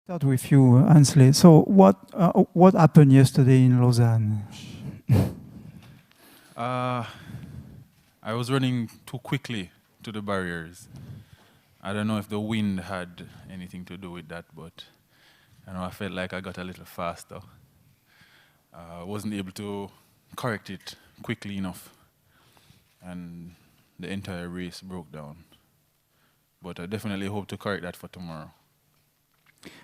Start with you, Hansle. So what happened yesterday in Lausanne? I was running too quickly to the barriers. I don't know if the wind had anything to do with that, but I felt like I got a little faster. I wasn't able to correct it quickly enough, and the entire race broke down. But I definitely hope to correct that for tomorrow.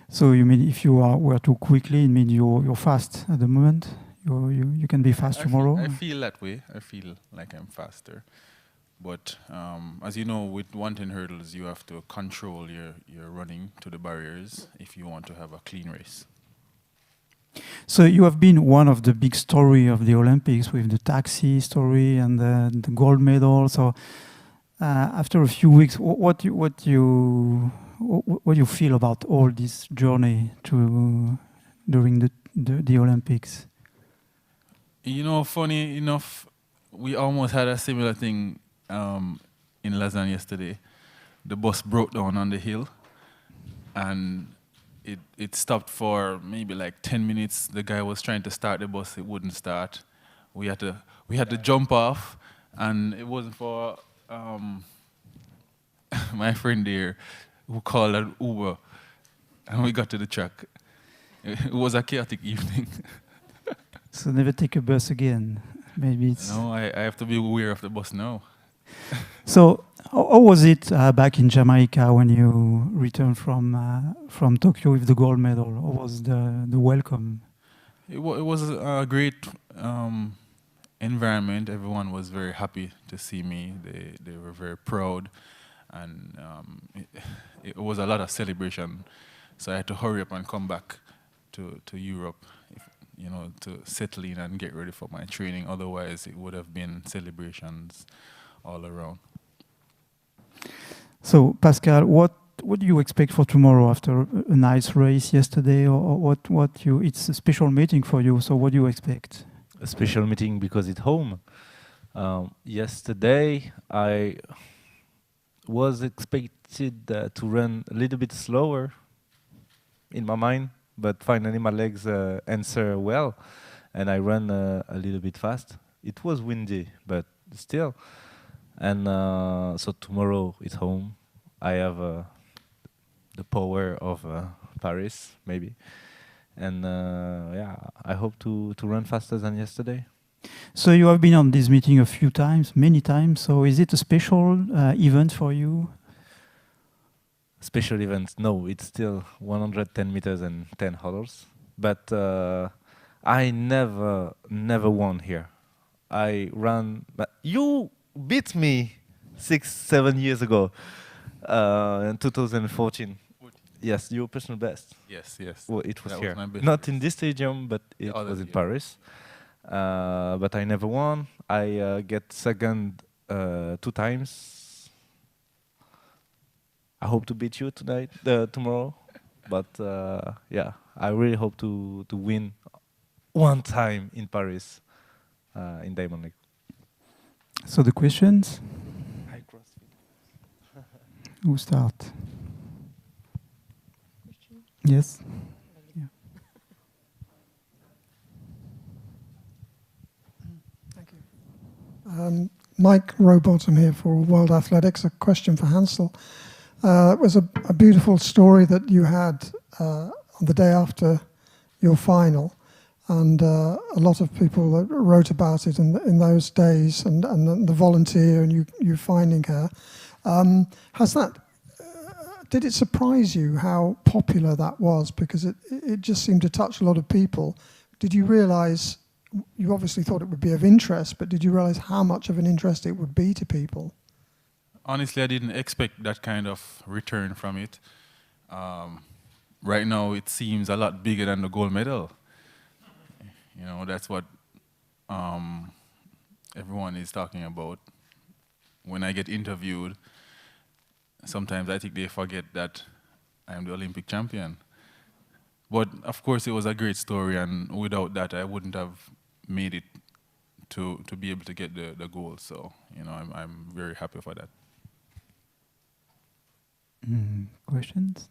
So you mean if you were too quickly, it means you're fast at the moment? You can be fast tomorrow? I feel that way. I feel like I'm faster. But as you know, with 110 hurdles, you have to control your running to the barriers if you want to have a clean race. So you have been one of the big story of the Olympics with the taxi story and the gold medal. So after a few weeks, what do you feel about all this journey during the Olympics? You know, funny enough, we almost had a similar thing in Lausanne yesterday. The bus broke down on the hill, and it stopped for maybe like 10 minutes. The guy was trying to start the bus, it wouldn't start. We had to jump off, and it wasn't for my friend there who called an Uber, and we got to the track. It was a chaotic evening. So never take a bus again. Maybe it's... No, I have to be aware of the bus now. So how was it back in Jamaica when you returned from Tokyo with the gold medal? How was the welcome? It was a great environment. Everyone was very happy to see me. They were very proud, and it was a lot of celebration. So I had to hurry up and come back to Europe, to settle in and get ready for my training. Otherwise, it would have been celebrations all around. So Pascal, what do you expect for tomorrow after a nice race yesterday, or it's a special meeting for you? So what do you expect? A special meeting because it's home. Yesterday I was expected to run a little bit slower in my mind, but finally my legs answer well, and I ran a little bit fast. It was windy, but still. And so tomorrow it's home. I have the power of Paris, maybe. And yeah, I hope to run faster than yesterday. So you have been on this meeting a few times, many times. So is it a special event for you? Special events? No, it's still 110 meters and 10 hurdles. But I never won here. I ran, but you beat me 6-7 years ago in 2014. Yes, your personal best. Yes. Well, it was that here. Was Not in this stadium, but it was in Paris. But I never won. I get second 2 times. I hope to beat you tomorrow. But yeah, I really hope to win 1 time in Paris in Diamond League. So the questions? Who start? Yes. Yeah. Thank you. Mike Rowbottom here for World Athletics. A question for Hansle. It was a beautiful story that you had on the day after your final, and a lot of people wrote about it in those days, and the volunteer and you finding her. Did it surprise you how popular that was? Because it just seemed to touch a lot of people. Did you realize, you obviously thought it would be of interest, but did you realize how much of an interest it would be to people? Honestly, I didn't expect that kind of return from it. Right now, it seems a lot bigger than the gold medal. That's what everyone is talking about. When I get interviewed, sometimes I think they forget that I am the Olympic champion. But of course, it was a great story, and without that, I wouldn't have made it to be able to get the goal. So, I'm very happy for that. Questions?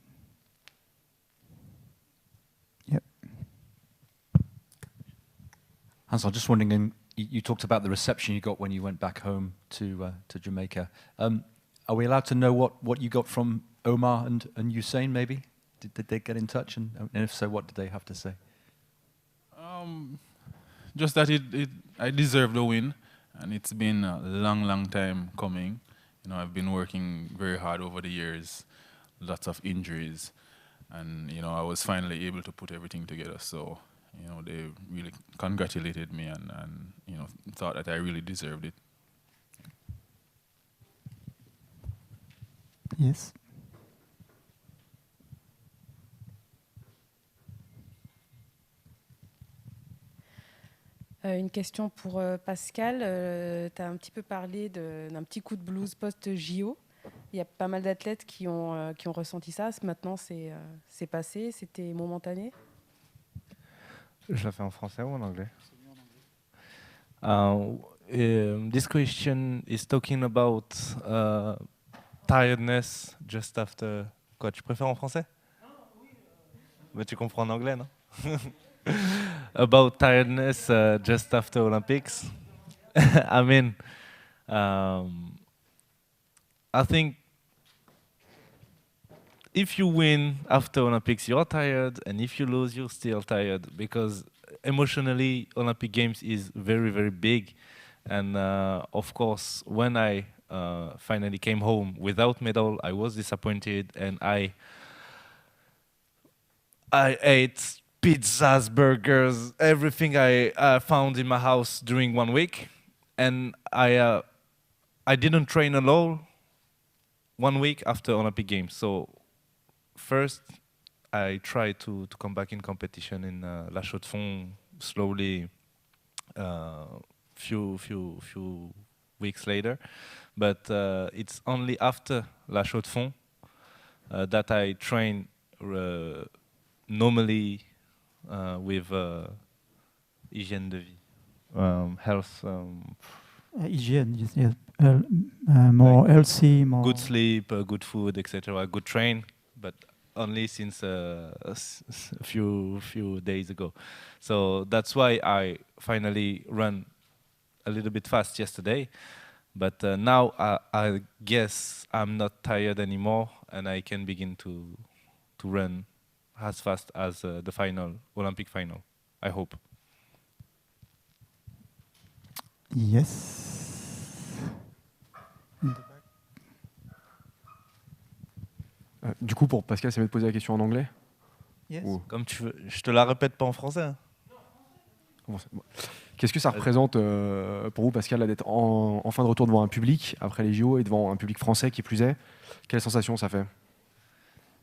Hansle, just wondering, you talked about the reception you got when you went back home to Jamaica. Are we allowed to know what you got from Omar and Usain, maybe? Did they get in touch? And if so, what did they have to say? Just that I deserved the win, and it's been a long time coming. You know, I've been working very hard over the years, lots of injuries, and you know, I was finally able to put everything together. So, you know, they really congratulated me and you know, thought that I really deserved it. Yes. Une question pour Pascal. Tu as un petit peu parlé d'un petit coup de blues post-JO. Il y a pas mal d'athlètes qui ont ressenti ça. Maintenant, c'est passé. C'était momentané. Je la fais en français ou en anglais? This question is talking about tiredness just after... Quoi, tu préfères en français? Mais tu comprends en anglais, non? About tiredness just after Olympics. I mean, I think if you win after Olympics, you're tired, and if you lose, you're still tired, because emotionally, Olympic Games is very, very big. And of course, when I finally came home without medal, I was disappointed, and I ate pizzas, burgers, everything I found in my house during 1 week, and I didn't train at all 1 week after Olympic Games. So first, I tried to come back in competition in La Chaux-de-Fonds slowly, few weeks later, but it's only after La Chaux-de-Fonds that I train normally. With hygiene de vie, health. Hygiene, yes, more healthy, more good sleep, good food, etc. Good train, but only since a few days ago. So that's why I finally ran a little bit fast yesterday. But now I guess I'm not tired anymore, and I can begin to run as fast as the final, Olympic final, I hope. Yes. Du coup, pour Pascal, ça va te poser la question en anglais? Yes. Ou... Comme tu veux, je te la répète pas en français. Hein. Qu'est-ce que ça représente pour vous, Pascal, d'être en fin de retour devant un public, après les JO, et devant un public français qui plus est? Quelle sensation ça fait?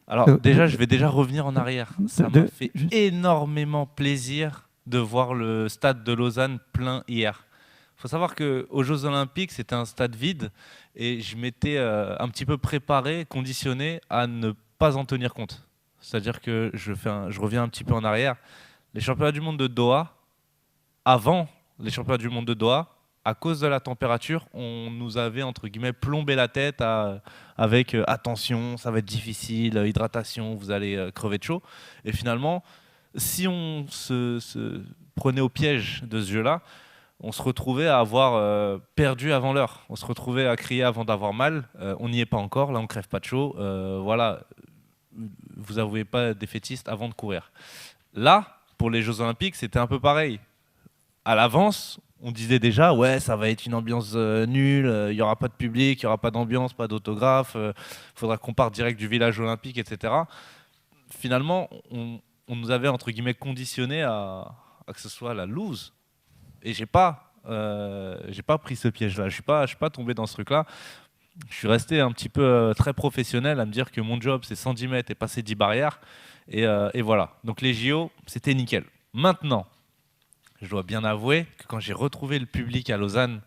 Alors déjà, je vais déjà revenir en arrière. Ça m'a fait énormément plaisir de voir le stade de Lausanne plein hier. Il faut savoir qu'aux Jeux Olympiques, c'était un stade vide et je m'étais un petit peu préparé, conditionné à ne pas en tenir compte. C'est-à-dire que je reviens un petit peu en arrière. Les championnats du monde de Doha, avant les championnats du monde de Doha, à cause de la température, on nous avait, entre guillemets, plombé la tête avec attention, ça va être difficile, hydratation, vous allez crever de chaud. Et finalement, si on se prenait au piège de ce jeu-là, on se retrouvait à avoir perdu avant l'heure. On se retrouvait à crier avant d'avoir mal. On n'y est pas encore, là on crève pas de chaud. Voilà, vous avouez pas défaitiste avant de courir. Là, pour les Jeux Olympiques, c'était un peu pareil. À l'avance, on disait déjà, ouais, ça va être une ambiance nulle, il n'y aura pas de public, il n'y aura pas d'ambiance, pas d'autographe, il faudra qu'on parte direct du village olympique, etc. Finalement, on nous avait, entre guillemets, conditionné à que ce soit la loose. Et j'ai pas pris ce piège-là, je suis pas tombé dans ce truc-là. Je suis resté un petit peu très professionnel à me dire que mon job, c'est 110 mètres et passer 10 barrières. Et voilà. Donc les JO, c'était nickel. Maintenant, je dois bien avouer que quand j'ai retrouvé le public à Lausanne,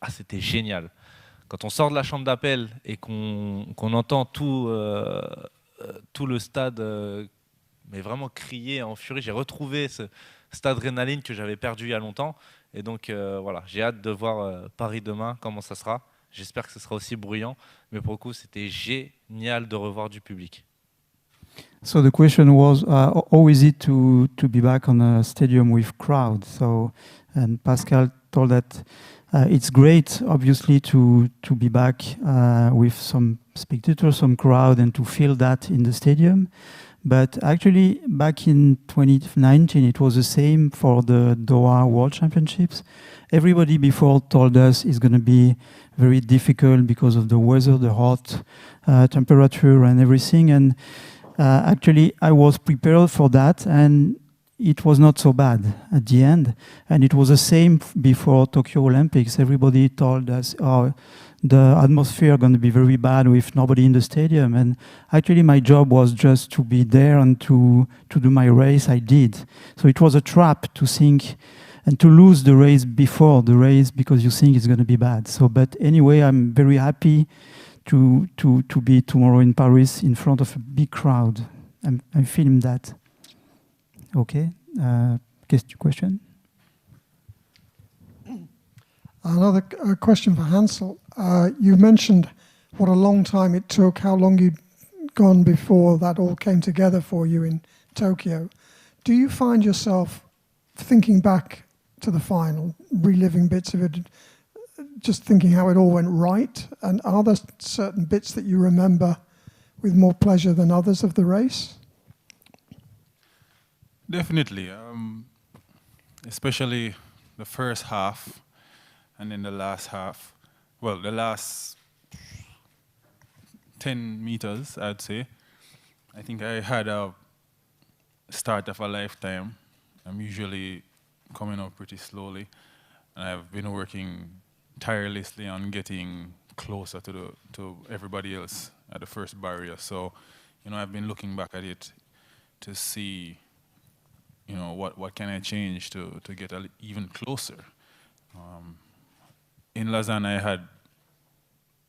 c'était génial. Quand on sort de la chambre d'appel et qu'on entend tout le stade mais vraiment crier en furie, j'ai retrouvé cette adrénaline que j'avais perdue il y a longtemps. Et donc voilà, j'ai hâte de voir Paris demain, comment ça sera. J'espère que ce sera aussi bruyant. Mais pour le coup, c'était génial de revoir du public. So the question was, how is it to be back on a stadium with crowd? So, and Pascal told that it's great, obviously, to be back with some spectators, some crowd, and to feel that in the stadium. But actually, back in 2019, it was the same for the Doha World Championships. Everybody before told us it's going to be very difficult because of the weather, the hot temperature and everything. And actually, I was prepared for that, and it was not so bad at the end. And it was the same before Tokyo Olympics. Everybody told us, oh, the atmosphere going to be very bad with nobody in the stadium. And actually, my job was just to be there and to do my race. I did. So it was a trap to think and to lose the race before the race because you think it's going to be bad. So, but anyway, I'm very happy to be tomorrow in Paris in front of a big crowd. I'm feeling that. Okay. Question? Another question for Hansle. You mentioned what a long time it took, how long you'd gone before that all came together for you in Tokyo. Do you find yourself thinking back to the final, reliving bits of it, just thinking how it all went right? And are there certain bits that you remember with more pleasure than others of the race? Definitely, especially the first half and then the last half. Well, the last 10 meters, I'd say. I think I had a start of a lifetime. I'm usually coming up pretty slowly, and I've been working tirelessly on getting closer to everybody else at the first barrier. So, I've been looking back at it to see, what can I change to get even closer. In Lausanne, I had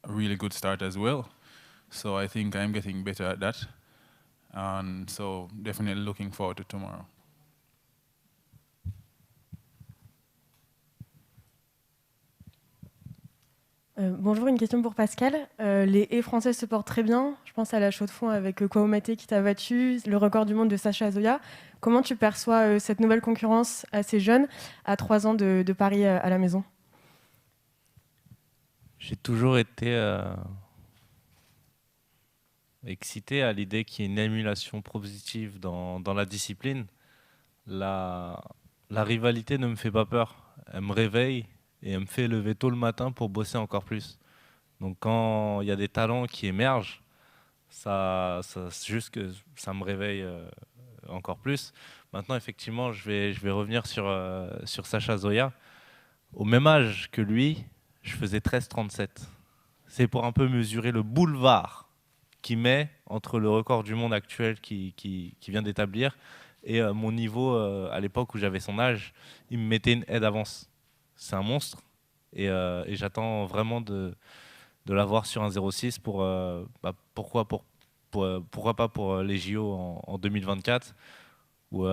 a really good start as well. So I think I'm getting better at that. And so definitely looking forward to tomorrow. Bonjour, une question pour Pascal. Les haies françaises se portent très bien. Je pense à la chaux de fond avec Kouamate qui t'a battu, le record du monde de Sacha Zoya. Comment tu perçois cette nouvelle concurrence assez jeune, à 3 ans de Paris à la maison? J'ai toujours été excité à l'idée qu'il y ait une émulation positive dans la discipline. La rivalité ne me fait pas peur. Elle me réveille et elle me fait lever tôt le matin pour bosser encore plus. Donc quand il y a des talents qui émergent, juste que ça me réveille encore plus. Maintenant, effectivement, je vais revenir sur Sacha Zoya. Au même âge que lui, je faisais 13,37. C'est pour un peu mesurer le boulevard qu'il met entre le record du monde actuel qui vient d'établir et mon niveau à l'époque où j'avais son âge. Il me mettait une haie d'avance. C'est un monstre et j'attends vraiment de l'avoir sur un 0,6 pourquoi pas pour les JO en 2024 ou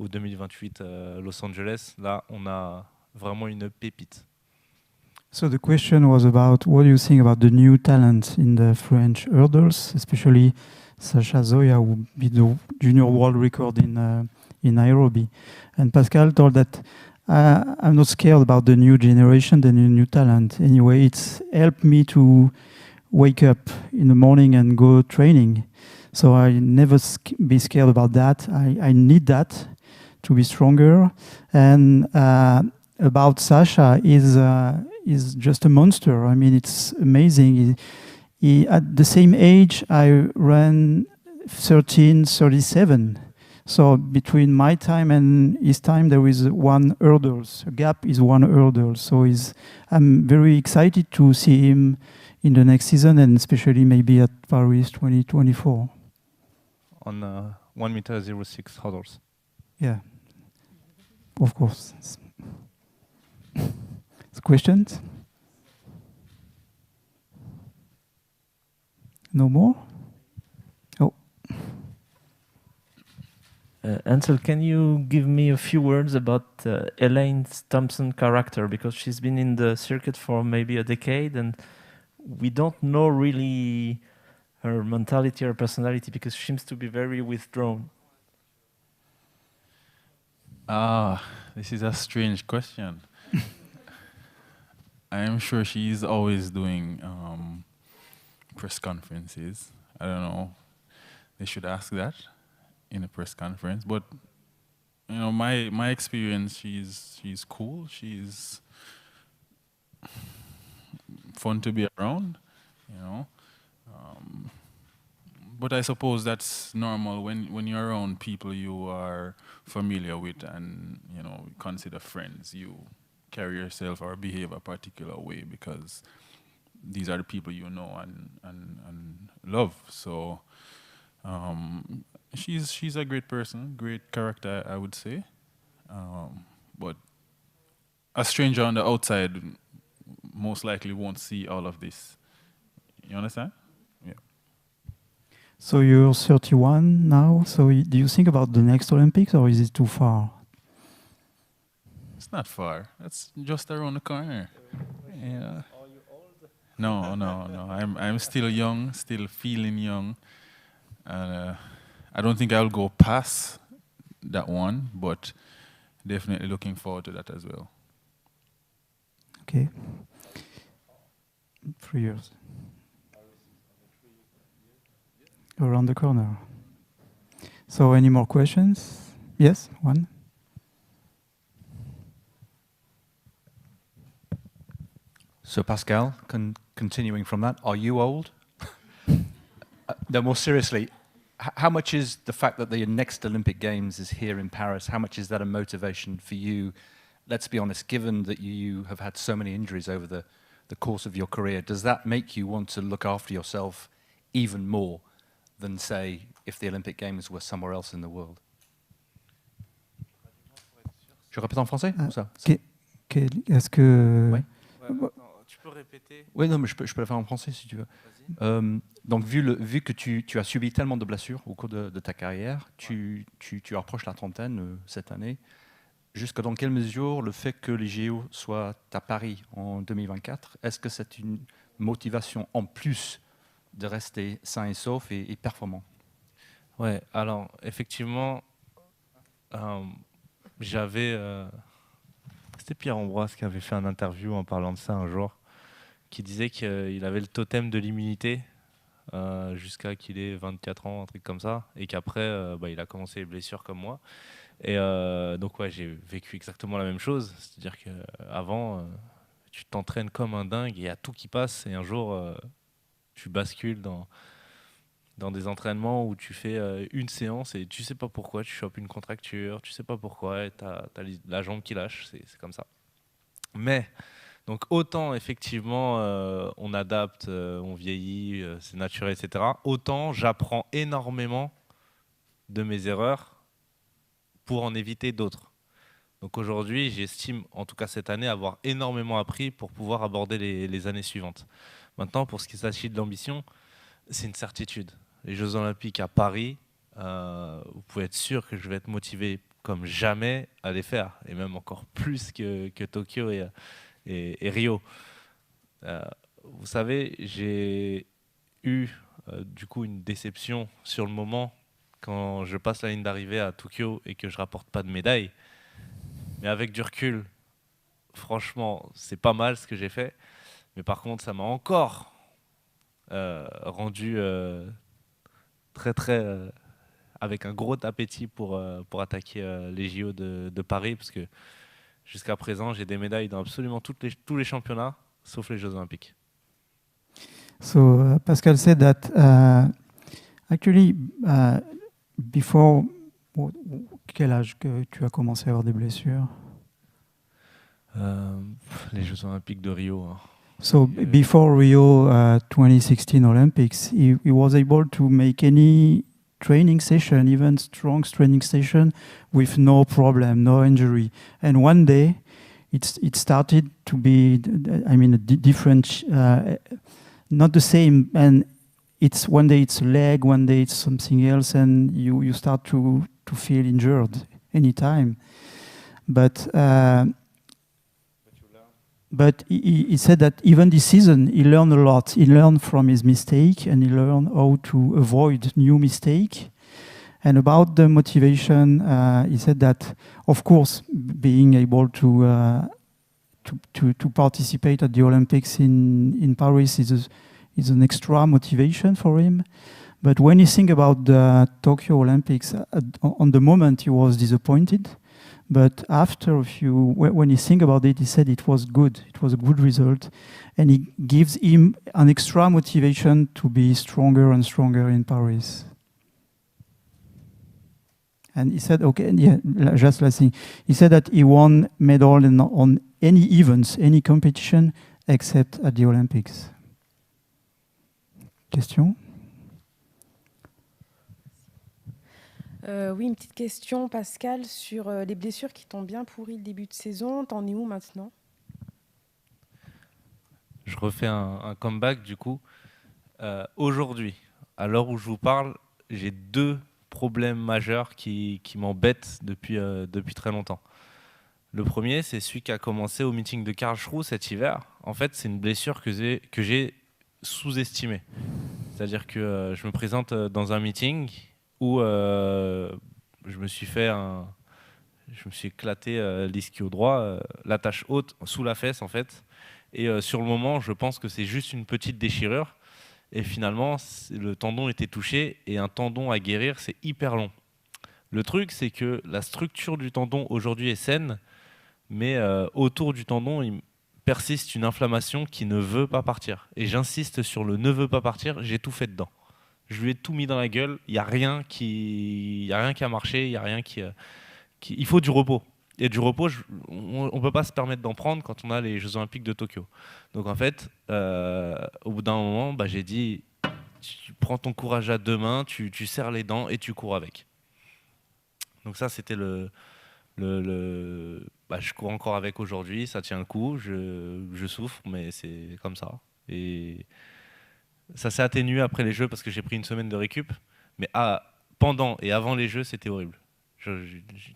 2028 Los Angeles. Là, on a vraiment une pépite. So the question was about what do you think about the new talent in the French hurdles, especially Sacha Zoya, who will be the junior world record in Nairobi. And Pascal told that I'm not scared about the new generation, the new talent. Anyway, it's helped me to wake up in the morning and go training. So I never be scared about that. I need that to be stronger. And about Sacha is just a monster. I mean, it's amazing. He at the same age, I ran 13:37. So between my time and his time, there is one hurdle. A gap is one hurdle. So I'm very excited to see him in the next season, and especially maybe at Paris 2024. On 1.06 hurdles. Yeah, of course. Questions? No more? Oh. Hansle, can you give me a few words about Elaine Thompson's character? Because she's been in the circuit for maybe a decade and we don't know really her mentality, her personality, because she seems to be very withdrawn. This is a strange question. I am sure she's always doing press conferences. I don't know. They should ask that in a press conference. But you know, my experience, she's cool. She's fun to be around. You know. But I suppose that's normal when you're around people you are familiar with and you know consider friends. You carry yourself or behave a particular way because these are the people you know and love. So she's a great person, great character, I would say. But a stranger on the outside most likely won't see all of this. You understand? Yeah. So you're 31 now. So do you think about the next Olympics, or is it too far? It's not far. That's just around the corner. Yeah. Are you old? No. I'm still young, still feeling young. I don't think I'll go past that one, but definitely looking forward to that as well. Okay. 3 years. Around the corner. So any more questions? Yes, one. So Pascal, continuing from that, are you old? No, more seriously, how much is the fact that the next Olympic Games is here in Paris, how much is that a motivation for you? Let's be honest, given that you have had so many injuries over the course of your career, does that make you want to look after yourself even more than, say, if the Olympic Games were somewhere else in the world? Je répète en français ou ça? Est-ce que... Ouais. Tu peux répéter? Oui, non, mais je peux la faire en français si tu veux. Donc, vu que tu as subi tellement de blessures au cours de ta carrière, tu approches la trentaine cette année. Jusqu'à dans quelle mesure le fait que les JO soient à Paris en 2024, est-ce que c'est une motivation en plus de rester sain et sauf et performant? Ouais, alors effectivement, c'était Pierre Ambroise qui avait fait un interview en parlant de ça un jour, qui disait qu'il avait le totem de l'immunité jusqu'à qu'il ait 24 ans, un truc comme ça, et qu'après, il a commencé les blessures comme moi. Et donc ouais, j'ai vécu exactement la même chose, c'est-à-dire qu'avant, tu t'entraînes comme un dingue, il y a tout qui passe, et un jour, tu bascules dans des entraînements où tu fais une séance et tu sais pas pourquoi, tu chopes une contracture, tu sais pas pourquoi, et t'as la jambe qui lâche, c'est comme ça. Mais, donc autant effectivement on adapte, on vieillit, c'est naturel, etc. Autant j'apprends énormément de mes erreurs pour en éviter d'autres. Donc aujourd'hui, j'estime, en tout cas cette année, avoir énormément appris pour pouvoir aborder les années suivantes. Maintenant, pour ce qui s'agit de l'ambition, c'est une certitude. Les Jeux Olympiques à Paris, vous pouvez être sûr que je vais être motivé comme jamais à les faire, et même encore plus que Tokyo et Rio. Vous savez, j'ai eu du coup une déception sur le moment quand je passe la ligne d'arrivée à Tokyo et que je rapporte pas de médaille. Mais avec du recul, franchement, c'est pas mal ce que j'ai fait. Mais par contre, ça m'a encore rendu très avec un gros appétit pour attaquer les JO de Paris, parce que jusqu'à présent, j'ai des médailles dans absolument tous les championnats, sauf les Jeux Olympiques. So Pascal said that actually before, quel âge que tu as commencé à avoir des blessures? Les Jeux Olympiques de Rio. Hein. So before Rio 2016 Olympics, he was able to make any training session, even strong training session, with no problem, no injury. And one day, it started to be, different, not the same. And it's one day it's a leg, one day it's something else, and you start to feel injured anytime. But but he said that even this season he learned a lot. He learned from his mistake and he learned how to avoid new mistake. And about the motivation, he said that, of course, being able to participate at the Olympics in Paris is an extra motivation for him. But when you think about the Tokyo Olympics, on the moment he was disappointed. But after when you think about it, he said it was good. It was a good result. And it gives him an extra motivation to be stronger and stronger in Paris. And he said, okay, yeah, just last thing. He said that he won medal on any events, any competition, except at the Olympics. Question? Oui, une petite question, Pascal, sur les blessures qui t'ont bien pourri le début de saison. T'en es où maintenant? Je refais un comeback du coup. Aujourd'hui, à l'heure où je vous parle, j'ai 2 problèmes majeurs qui m'embêtent depuis très longtemps. Le premier, c'est celui qui a commencé au meeting de Karlsruhe cet hiver. En fait, c'est une blessure que j'ai sous-estimée. C'est-à-dire que je me présente dans un meeting où je me suis éclaté l'ischio droit, l'attache haute sous la fesse en fait. Et sur le moment, je pense que c'est juste une petite déchirure. Et finalement, le tendon était touché et un tendon à guérir, c'est hyper long. Le truc, c'est que la structure du tendon aujourd'hui est saine, mais autour du tendon, il persiste une inflammation qui ne veut pas partir. Et j'insiste sur le ne veut pas partir, j'ai tout fait dedans. Je lui ai tout mis dans la gueule, il n'y a rien qui a marché, il y a rien qui... Il faut du repos. Et du repos, on ne peut pas se permettre d'en prendre quand on a les Jeux Olympiques de Tokyo. Donc en fait, au bout d'un moment, j'ai dit, tu prends ton courage à 2 mains, tu serres les dents et tu cours avec. Donc ça, c'était je cours encore avec aujourd'hui, ça tient le coup, je souffre, mais c'est comme ça. Et ça s'est atténué après les Jeux parce que j'ai pris une semaine de récup, mais pendant et avant les Jeux, c'était horrible.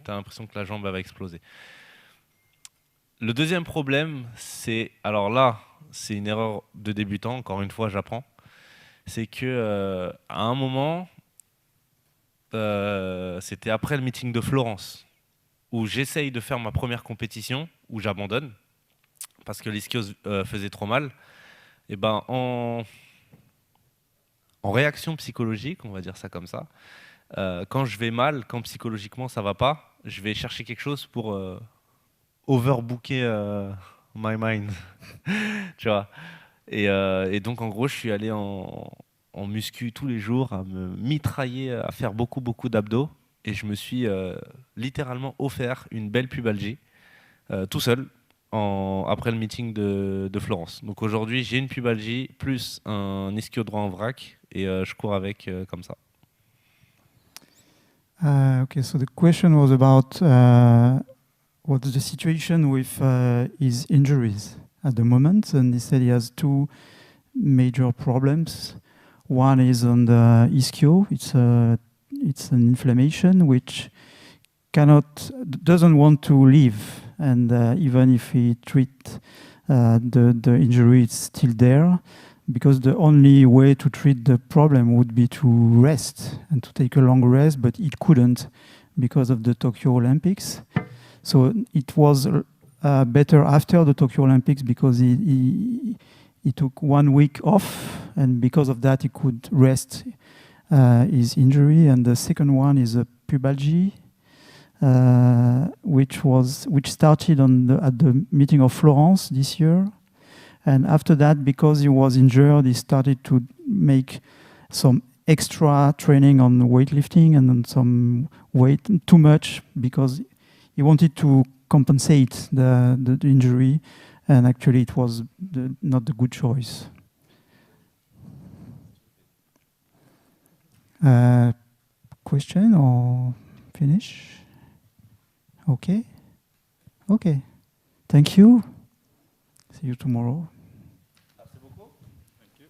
T'as l'impression que la jambe va exploser. Le deuxième problème, alors là, c'est une erreur de débutant, encore une fois, j'apprends. C'est que à un moment, c'était après le meeting de Florence, où j'essaye de faire ma première compétition, où j'abandonne, parce que l'ischio faisait trop mal. Et en réaction psychologique, on va dire ça comme ça, quand je vais mal, quand psychologiquement ça va pas, je vais chercher quelque chose pour overbooker my mind, tu vois. Et donc en gros, je suis allé en muscu tous les jours, à me mitrailler, à faire beaucoup d'abdos, et je me suis littéralement offert une belle pubalgie, tout seul, après le meeting de Florence. Donc aujourd'hui, j'ai une pubalgie plus un ischio droit en vrac, et je cours avec comme ça. Okay, so the question was about what's the situation with his injuries at the moment, and he said he has 2 major problems. One is on the ischio. It's an inflammation which doesn't want to leave, and even if he treat the injury, it's still there. Because the only way to treat the problem would be to rest and to take a long rest, but it couldn't because of the Tokyo Olympics. So it was better after the Tokyo Olympics because he took 1 week off, and because of that he could rest his injury. And the second one is a pubalgie, which started at the meeting of Florence this year. And after that, because he was injured, he started to make some extra training on weightlifting and on some weight, too much, because he wanted to compensate the injury, and actually it was not the good choice. Question or finish? Okay. Okay. Thank you. See you tomorrow. Merci beaucoup. Thank you.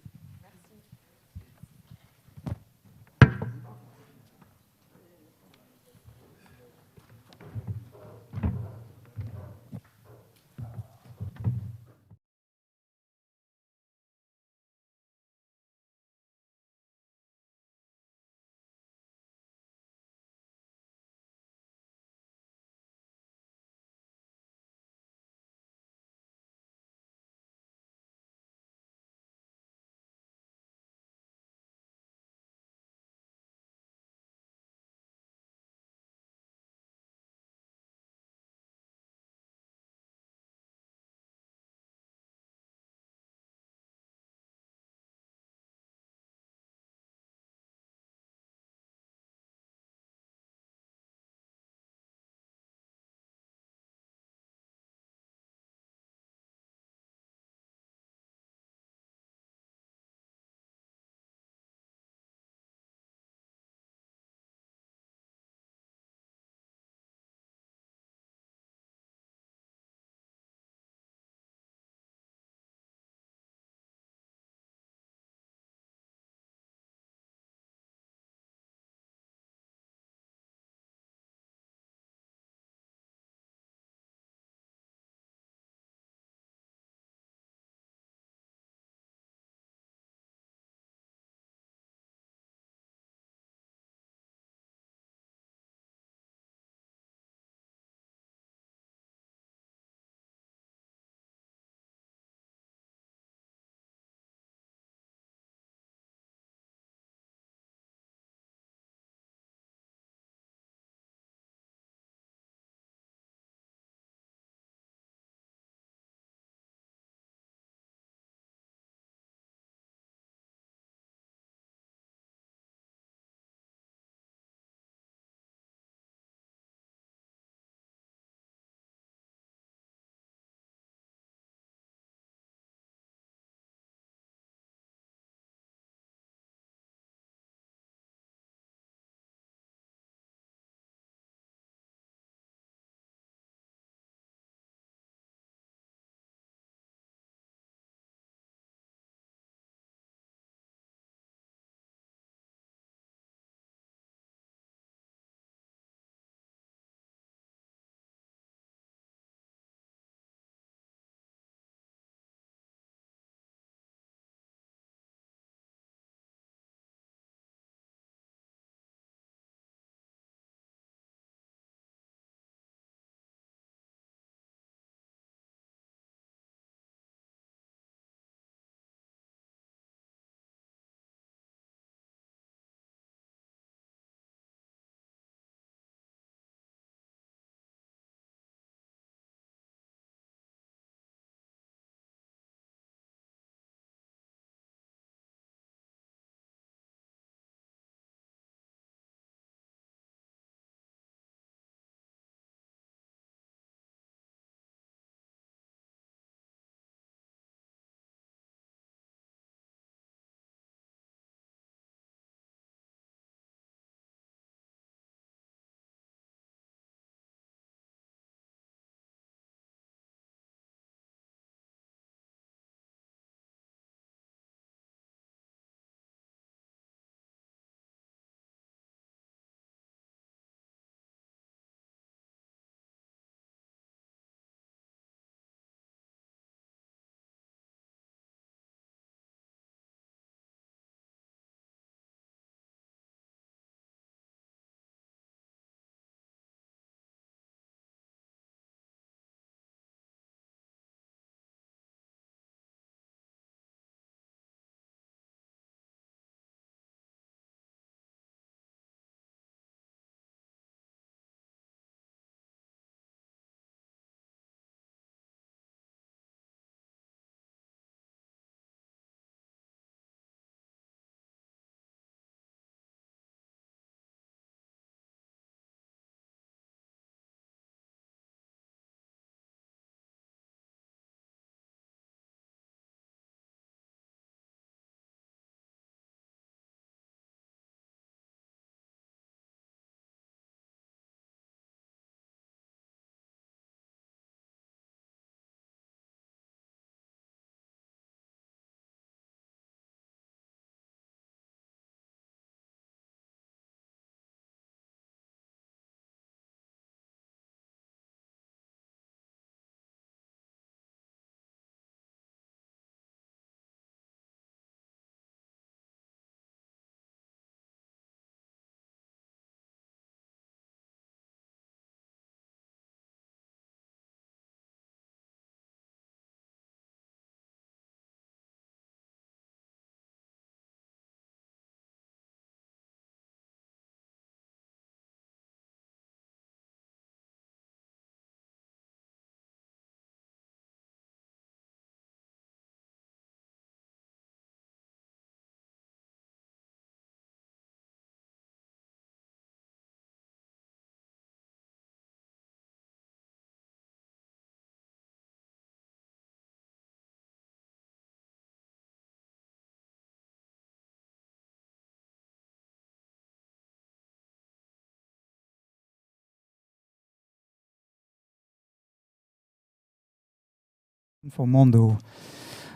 For Mondo.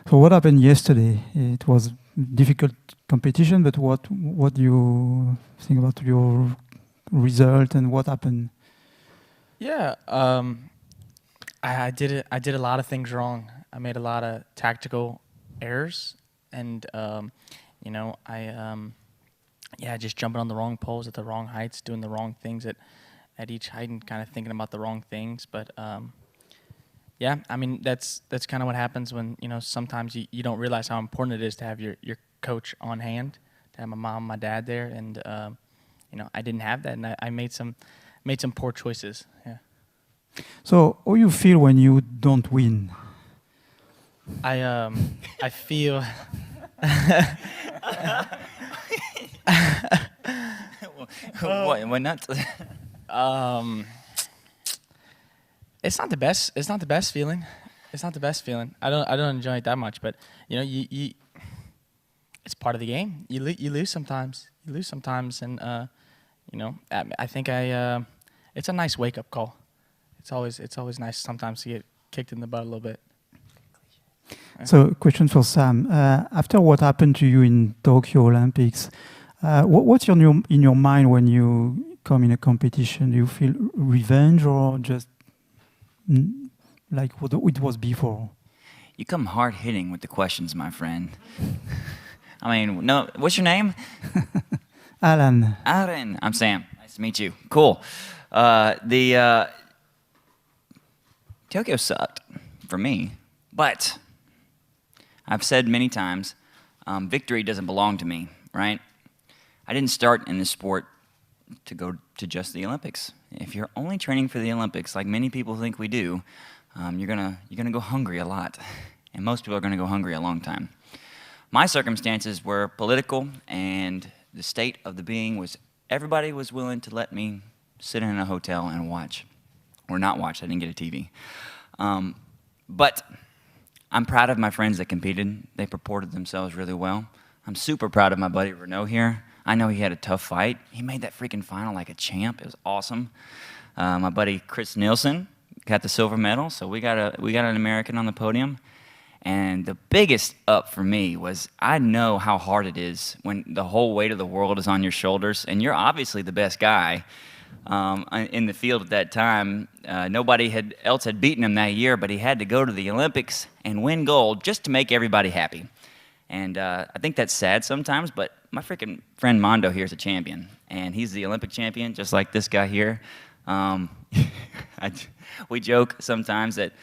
So what happened yesterday? It was difficult competition, but what do you think about your result and what happened? Yeah, I did it. I did a lot of things wrong. I made a lot of tactical errors, and you know, just jumping on the wrong poles at the wrong heights, doing the wrong things at each height, and kind of thinking about the wrong things. But yeah, I mean, that's kind of what happens when, you know, sometimes you don't realize how important it is to have your coach on hand, to have my mom, my dad there, and you know, I didn't have that, and I made some poor choices. Yeah. So how you feel when you don't win? I feel. Why not? It's not the best. It's not the best feeling. It's not the best feeling. I don't enjoy it that much. But you know, you it's part of the game. You lose sometimes. You lose sometimes, and you know, I think it's a nice wake up call. It's always nice sometimes to get kicked in the butt a little bit. So, question for Sam. After what happened to you in Tokyo Olympics, what's in your mind when you come in a competition? Do you feel revenge or just like what it was before? You come hard hitting with the questions, my friend. I mean, no. What's your name? Alan. Aaron. I'm Sam. Nice to meet you. Cool. Tokyo sucked for me, but I've said many times, victory doesn't belong to me, right? I didn't start in this sport to go to just the Olympics. If you're only training for the Olympics, like many people think we do, you're gonna go hungry a lot, and most people are gonna go hungry a long time. My circumstances were political, and the state of the being was everybody was willing to let me sit in a hotel and watch, or not watch. I didn't get a TV, but I'm proud of my friends that competed. They purported themselves really well. I'm super proud of my buddy Renaud here. I know he had a tough fight. He made that freaking final like a champ. It was awesome. My buddy Chris Nielsen got the silver medal, so we got an American on the podium. And the biggest up for me was I know how hard it is when the whole weight of the world is on your shoulders, and you're obviously the best guy in the field at that time. Nobody else had beaten him that year, but he had to go to the Olympics and win gold just to make everybody happy. And I think that's sad sometimes, but my freaking friend Mondo here is a champion, and he's the Olympic champion, just like this guy here. We joke sometimes that,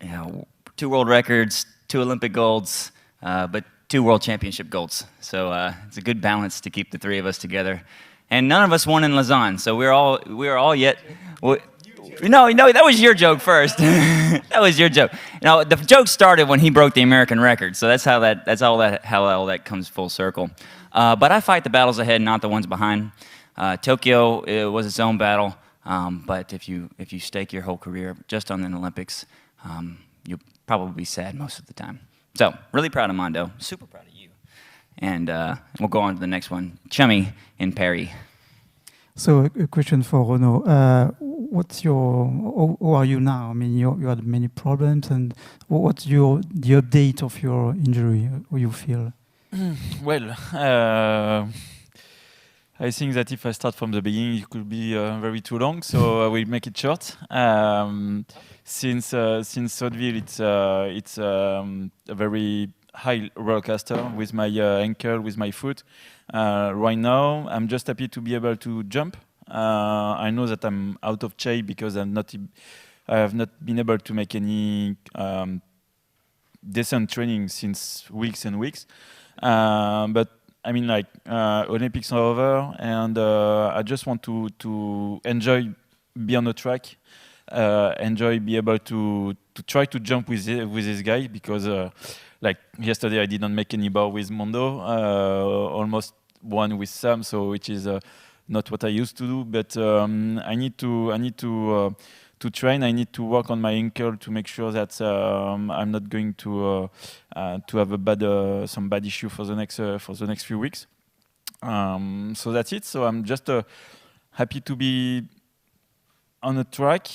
you know, 2 world records, 2 Olympic golds, but 2 world championship golds. So it's a good balance to keep the 3 of us together. And none of us won in Lausanne, so we're all yet. No, that was your joke first. That was your joke. Now the joke started when he broke the American record, so that's how all that comes full circle. But I fight the battles ahead, not the ones behind. Tokyo, it was its own battle, but if you stake your whole career just on the Olympics, you'll probably be sad most of the time. So really proud of Mondo, super proud of you, and we'll go on to the next one. Chummy in Paris. So a question for Renaud. How are you now? I mean, you had many problems, and what's the update of your injury? How you feel? Well, I think that if I start from the beginning, it could be very too long, so I will make it short. Since Sotteville, it's a very high roller coaster with my ankle, with my foot. Right now, I'm just happy to be able to jump. I know that I'm out of shape because I have not been able to make any decent training since weeks and weeks. But I mean, like, Olympics are over, and I just want to enjoy, be on the track, be able to try to jump with this guy, because like yesterday I didn't make any bar with Mondo, almost one with Sam, so which is not what I used to do. But I need to train. I need to work on my ankle to make sure that I'm not going to have some bad issue for the next few weeks. So that's it. So I'm just happy to be on the track,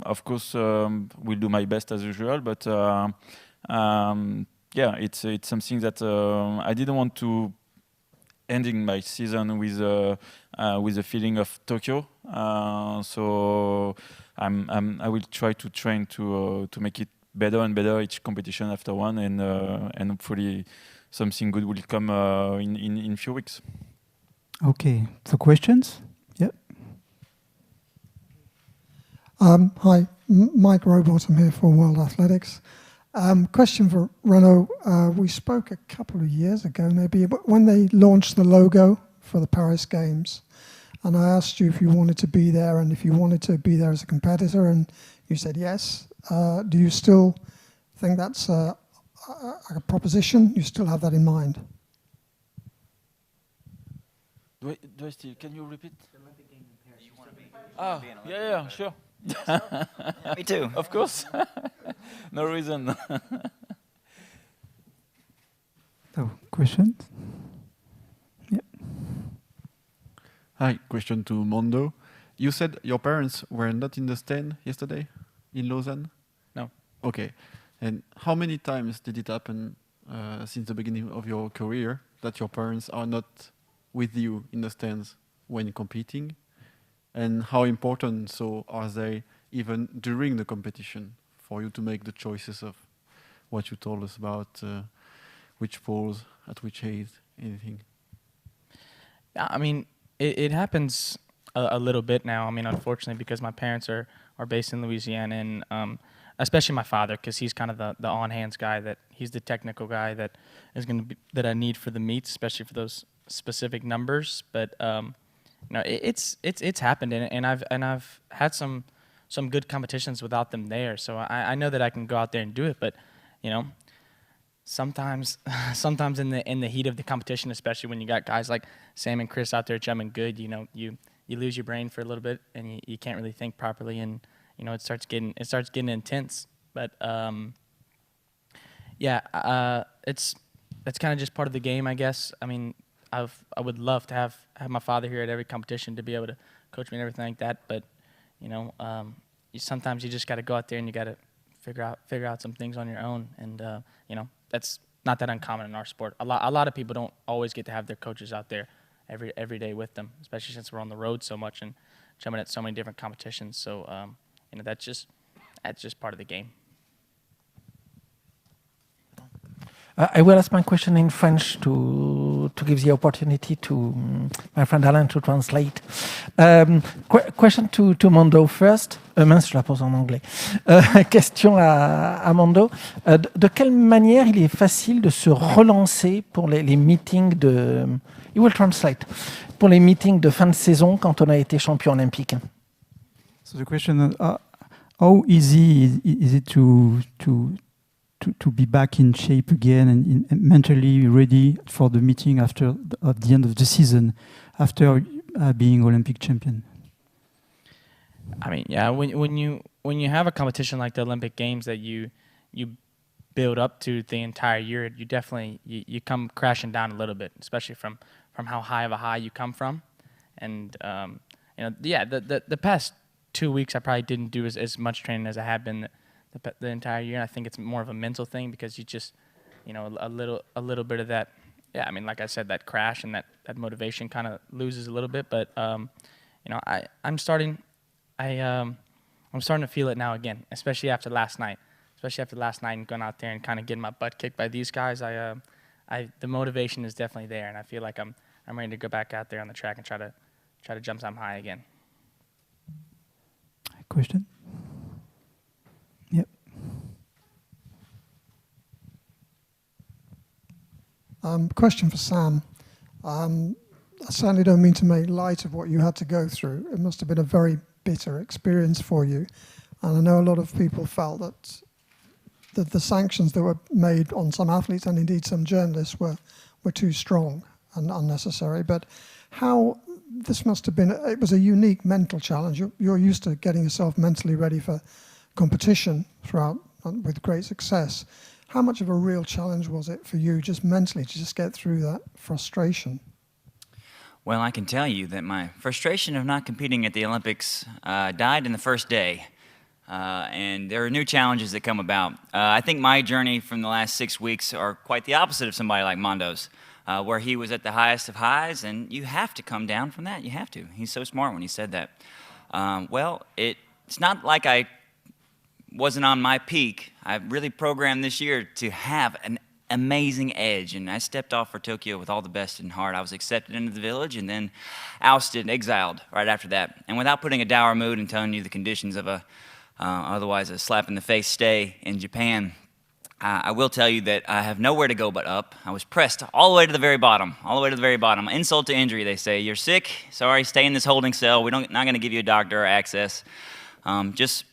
of course, will do my best as usual. But yeah, it's something that I didn't want to ending my season with a feeling of Tokyo. So I will try to train to make it better and better each competition after one, and hopefully something good will come in a few weeks. Okay, so questions? Yep. Hi, Mike Rowbottom here for World Athletics. Question for Renaud. We spoke a couple of years ago, maybe, when they launched the logo for the Paris Games, and I asked you if you wanted to be there and if you wanted to be there as a competitor, and you said yes. Do you still think that's a proposition? You still have that in mind? Do I still? Can you repeat? Yeah, sure. Me too. Of course. No reason. So, questions? Yeah. Hi, question to Mondo. You said your parents were not in the stand yesterday in Lausanne? No. Okay. And how many times did it happen since the beginning of your career that your parents are not with you in the stands when competing? And how important are they even during the competition for you to make the choices of what you told us about which poles, at which age, anything? Yeah, I mean, it happens a little bit now. I mean, unfortunately, because my parents are based in Louisiana, and especially my father, because he's kind of the on-hands guy. That he's the technical guy that is going to be that I need for the meets, especially for those specific numbers. But no, it's happened, and I've had some good competitions without them there. So I know that I can go out there and do it. But you know, sometimes in the heat of the competition, especially when you got guys like Sam and Chris out there jumping good, you know, you lose your brain for a little bit and you can't really think properly, and you know, it starts getting intense. But yeah, it's kind of just part of the game, I guess. I mean, I would love to have my father here at every competition to be able to coach me and everything like that. But you know, sometimes you just got to go out there and you got to figure out some things on your own. And you know, that's not that uncommon in our sport. A lot of people don't always get to have their coaches out there every day with them, especially since we're on the road so much and jumping at so many different competitions. So you know, that's just part of the game. I will ask my question in French to give the opportunity to my friend Alain to translate. Question to Mondo first. Mince, je la pose en anglais. Question à Mondo. De quelle manière il est facile de se relancer pour les meetings de... You will translate. Pour les meetings de fin de saison quand on a été champion olympique. So the question, how easy is it to be back in shape again and mentally ready for the meeting at the end of the season after being Olympic champion? I mean, yeah, when you have a competition like the Olympic Games that you build up to the entire year, you definitely you come crashing down a little bit, especially from how high of a high you come from. And you know, yeah, the past 2 weeks I probably didn't do as much training as I had been the entire year. And I think it's more of a mental thing because you just, you know, a little bit of that. Yeah, I mean, like I said, that crash and that motivation kind of loses a little bit. But you know, I'm starting to feel it now again, especially after last night. And going out there and kind of getting my butt kicked by these guys. The motivation is definitely there, and I feel like I'm ready to go back out there on the track and try to jump something high again. Question? Yep. Question for Sam. I certainly don't mean to make light of what you had to go through. It must have been a very bitter experience for you. And I know a lot of people felt that the sanctions that were made on some athletes and indeed some journalists were too strong and unnecessary. But how this must have been, it was a unique mental challenge. You're used to getting yourself mentally ready for competition throughout with great success. How much of a real challenge was it for you just mentally to just get through that frustration? Well, I can tell you that my frustration of not competing at the Olympics died in the first day. And there are new challenges that come about. I think my journey from the last 6 weeks are quite the opposite of somebody like Mondo's, where he was at the highest of highs, and you have to come down from that. You have to. He's so smart when he said that. Well, it's not like I wasn't on my peak. I really programmed this year to have an amazing edge, and I stepped off for Tokyo with all the best in heart. I was accepted into the village and then ousted, exiled right after that. And without putting a dour mood and telling you the conditions of otherwise a slap in the face stay in Japan, I will tell you that I have nowhere to go but up. I was pressed all the way to the very bottom, Insult to injury, they say. You're sick? Sorry, stay in this holding cell. We're not going to give you a doctor or access. Just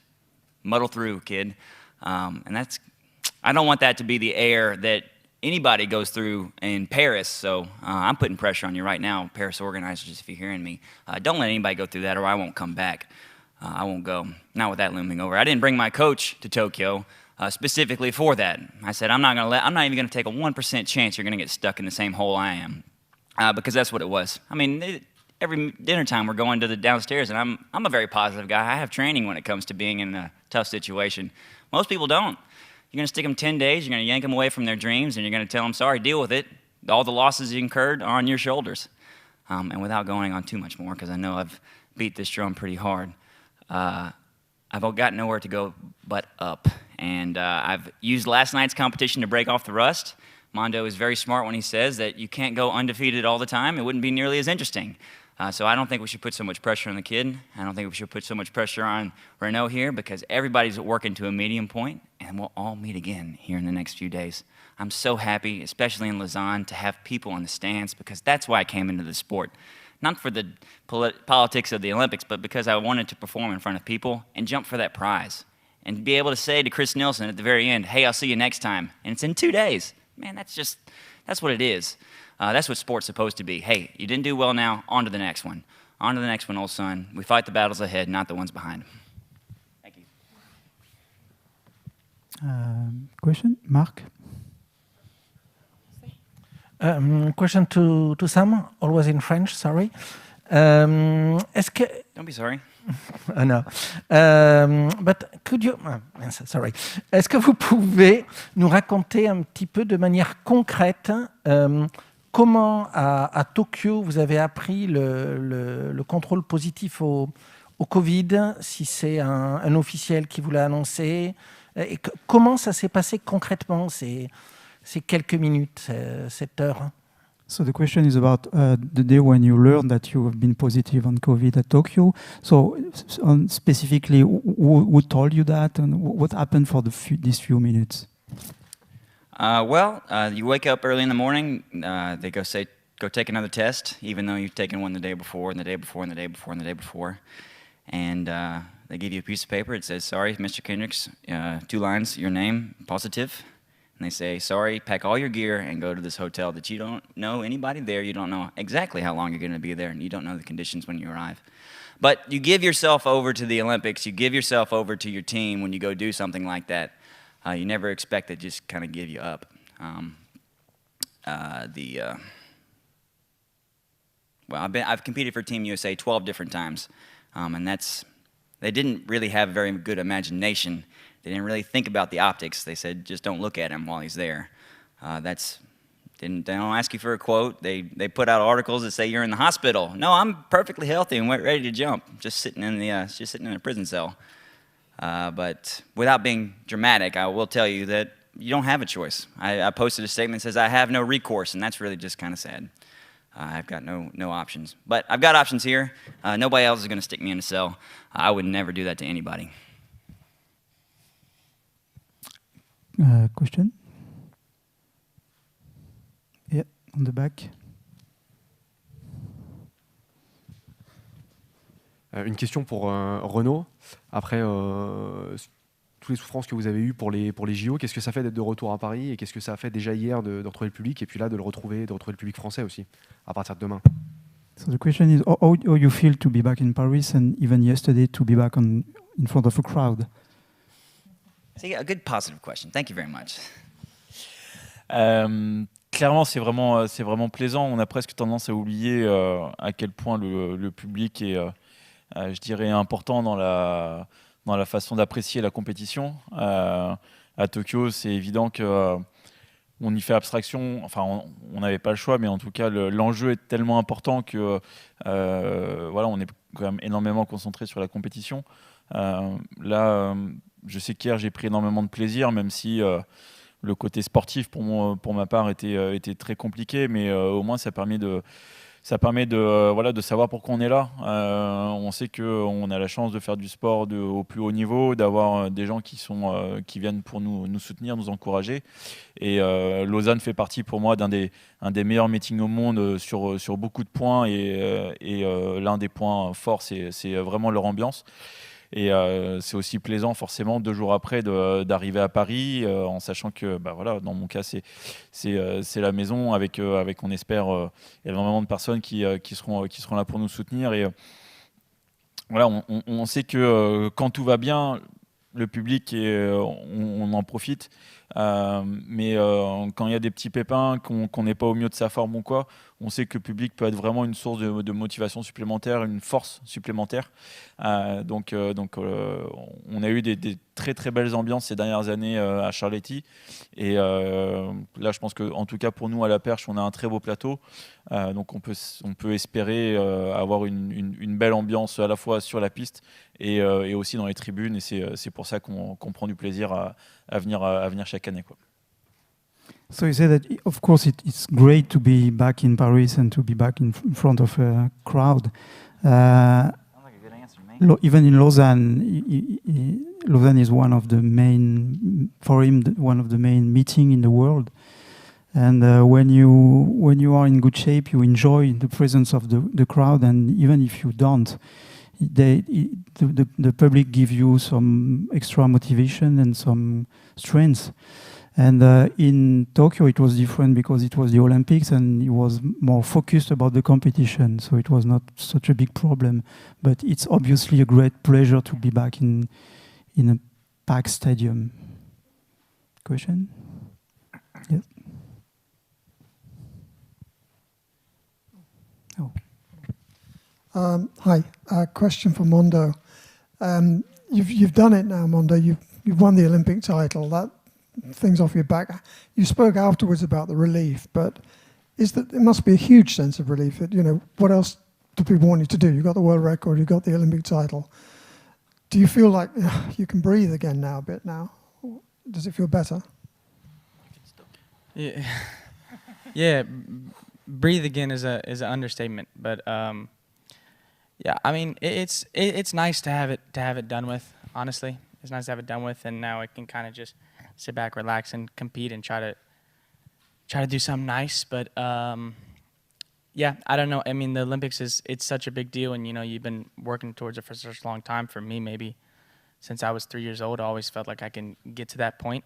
muddle through, kid. And I don't want that to be the air that anybody goes through in Paris. So I'm putting pressure on you right now, Paris organizers, if you're hearing me. Don't let anybody go through that or I won't come back. I won't go. Not with that looming over. I didn't bring my coach to Tokyo specifically for that. I said, I'm not even going to take a 1% chance you're going to get stuck in the same hole I am. Because that's what it was. I mean, every dinner time we're going to the downstairs, and I'm a very positive guy. I have training when it comes to being in a tough situation. Most people don't. You're going to stick them 10 days, you're going to yank them away from their dreams, and you're going to tell them, sorry, deal with it. All the losses you incurred are on your shoulders. And without going on too much more, because I know I've beat this drum pretty hard, I've got nowhere to go but up. And I've used last night's competition to break off the rust. Mondo is very smart when he says that you can't go undefeated all the time. It wouldn't be nearly as interesting. So I don't think we should put so much pressure on the kid. I don't think we should put so much pressure on Renault here because everybody's working to a medium point, and we'll all meet again here in the next few days. I'm so happy, especially in Lausanne, to have people in the stands because that's why I came into the sport. Not for the politics of the Olympics, but because I wanted to perform in front of people and jump for that prize. And be able to say to Chris Nielsen at the very end, hey, I'll see you next time. And it's in 2 days. Man, that's what it is. That's what sport's supposed to be. Hey, you didn't do well now, on to the next one. On to the next one, old son. We fight the battles ahead, not the ones behind. Thank you. Question? Mark? Question to Sam, always in French, sorry. Est-ce que... Don't be sorry. No. But could you... sorry. Est-ce que vous pouvez nous raconter un petit peu de manière concrète comment à Tokyo vous avez appris le contrôle positif au Covid, si c'est un officiel qui vous l'a annoncé, et comment ça s'est passé concrètement ces quelques minutes, cette heure? So the question is about the day when you learned that you have been positive on COVID at Tokyo. So specifically, who told you that and what happened for these few minutes? You wake up early in the morning, they go take another test, even though you've taken one the day before, and the day before, and the day before, and the day before. And they give you a piece of paper. It says, sorry, Mr. Kendricks, 2 lines, your name, positive. And they say, sorry, pack all your gear and go to this hotel that you don't know anybody there. You don't know exactly how long you're going to be there, and you don't know the conditions when you arrive. But you give yourself over to the Olympics. You give yourself over to your team when you go do something like that. You never expect to just kind of give you up. I've competed for Team USA 12 different times, and they didn't really have very good imagination. They didn't really think about the optics. They said, just don't look at him while he's there. They don't ask you for a quote. They put out articles that say you're in the hospital. No, I'm perfectly healthy and ready to jump, just sitting in a prison cell. But without being dramatic, I will tell you that you don't have a choice. I posted a statement that says I have no recourse, and that's really just kind of sad. I've got no options. But I've got options here. Nobody else is going to stick me in a cell. I would never do that to anybody. Question? Yeah, on the back. Une question pour Renaud. Après toutes les souffrances que vous avez eues pour les JO, qu'est-ce que ça fait d'être de retour à Paris et qu'est-ce que ça a fait déjà hier de retrouver le public et puis là de retrouver le public français aussi à partir de demain? So the question is how you feel to be back in Paris and even yesterday to be back in front of a crowd? See, a good positive question. Thank you very much. clairement, c'est vraiment plaisant. On a presque tendance à oublier à quel point le public est, je dirais, important dans la façon d'apprécier la compétition. À Tokyo, c'est évident que on y fait abstraction. Enfin, on n'avait pas le choix, mais en tout cas, l'enjeu est tellement important que voilà, on est quand même énormément concentré sur la compétition. Là, je sais qu'hier, j'ai pris énormément de plaisir, même si le côté sportif pour ma part était très compliqué, mais au moins ça permet de savoir pourquoi on est là. On sait qu'on a la chance de faire du sport au plus haut niveau, d'avoir des gens qui viennent pour nous soutenir, nous encourager. Et Lausanne fait partie pour moi un des meilleurs meetings au monde sur beaucoup de points, et l'un des points forts, c'est vraiment leur ambiance. Et c'est aussi plaisant forcément 2 jours après d'arriver à Paris en sachant que voilà, dans mon cas c'est la maison avec on espère énormément de personnes qui seront là pour nous soutenir. Et voilà, on sait que quand tout va bien, le public on en profite. Mais quand il y a des petits pépins, qu'on n'est pas au mieux de sa forme ou quoi, on sait que le public peut être vraiment une source de motivation supplémentaire, une force supplémentaire. Donc on a eu des très très belles ambiances ces dernières années à Charletti. Et là, je pense qu'en tout cas pour nous à la Perche, on a un très beau plateau. Donc on peut espérer avoir une belle ambiance à la fois sur la piste et aussi dans les tribunes. Et c'est pour ça qu'on prend du plaisir à venir chaque année, quoi. So you say that, of course, it's great to be back in Paris and to be back in front of a crowd. Sounds like a good answer to me. Even in Lausanne, Lausanne is one of the main, for him, one of the main meeting in the world. And when you are in good shape, you enjoy the presence of the crowd, and even if you don't, the public give you some extra motivation and some strength. And in Tokyo, it was different because it was the Olympics and it was more focused about the competition, so it was not such a big problem. But it's obviously a great pleasure to be back in a packed stadium. Question? Yes. Oh. Hi, question for Mondo. You've done it now, Mondo. You've won the Olympic title. That things off your back. You spoke afterwards about the relief, but it must be a huge sense of relief. That, what else do people want you to do? You got the world record. You got the Olympic title. Do you feel like you can breathe again now a bit now? Does it feel better? Yeah, yeah. Breathe again is an understatement, but yeah. I mean, it's nice to have it done with. Honestly, it's nice to have it done with, and now I can kind of just sit back, relax, and compete, and try to do something nice. But yeah, I don't know. I mean, the Olympics it's such a big deal, and you've been working towards it for such a long time. For me, maybe since I was 3 years old, I always felt like I can get to that point,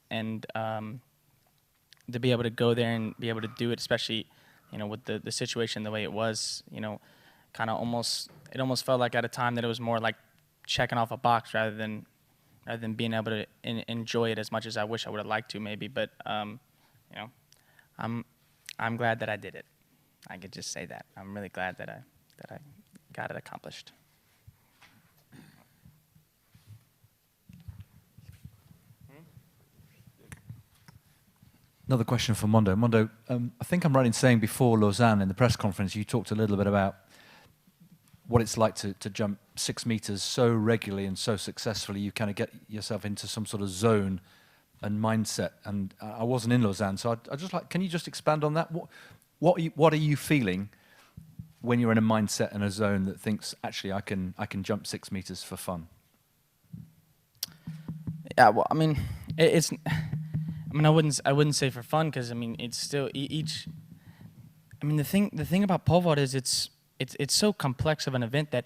and to be able to go there and be able to do it, especially with the situation the way it was, kind of almost felt like at a time that it was more like checking off a box rather than being able to enjoy it as much as I wish I would have liked to, maybe. But I'm glad that I did it. I could just say that. I'm really glad that I got it accomplished. Another question for Mondo. Mondo, I think I'm right in saying before Lausanne in the press conference, you talked a little bit about what it's like to jump 6 meters so regularly and so successfully. You kind of get yourself into some sort of zone and mindset. And I wasn't in Lausanne, so I just can you just expand on that? What are you feeling when you're in a mindset and a zone that thinks, actually, I can jump 6 meters for fun? Yeah, well, I mean, I wouldn't say for fun, because I mean it's still each. I mean the thing about pole vault is it's so complex of an event that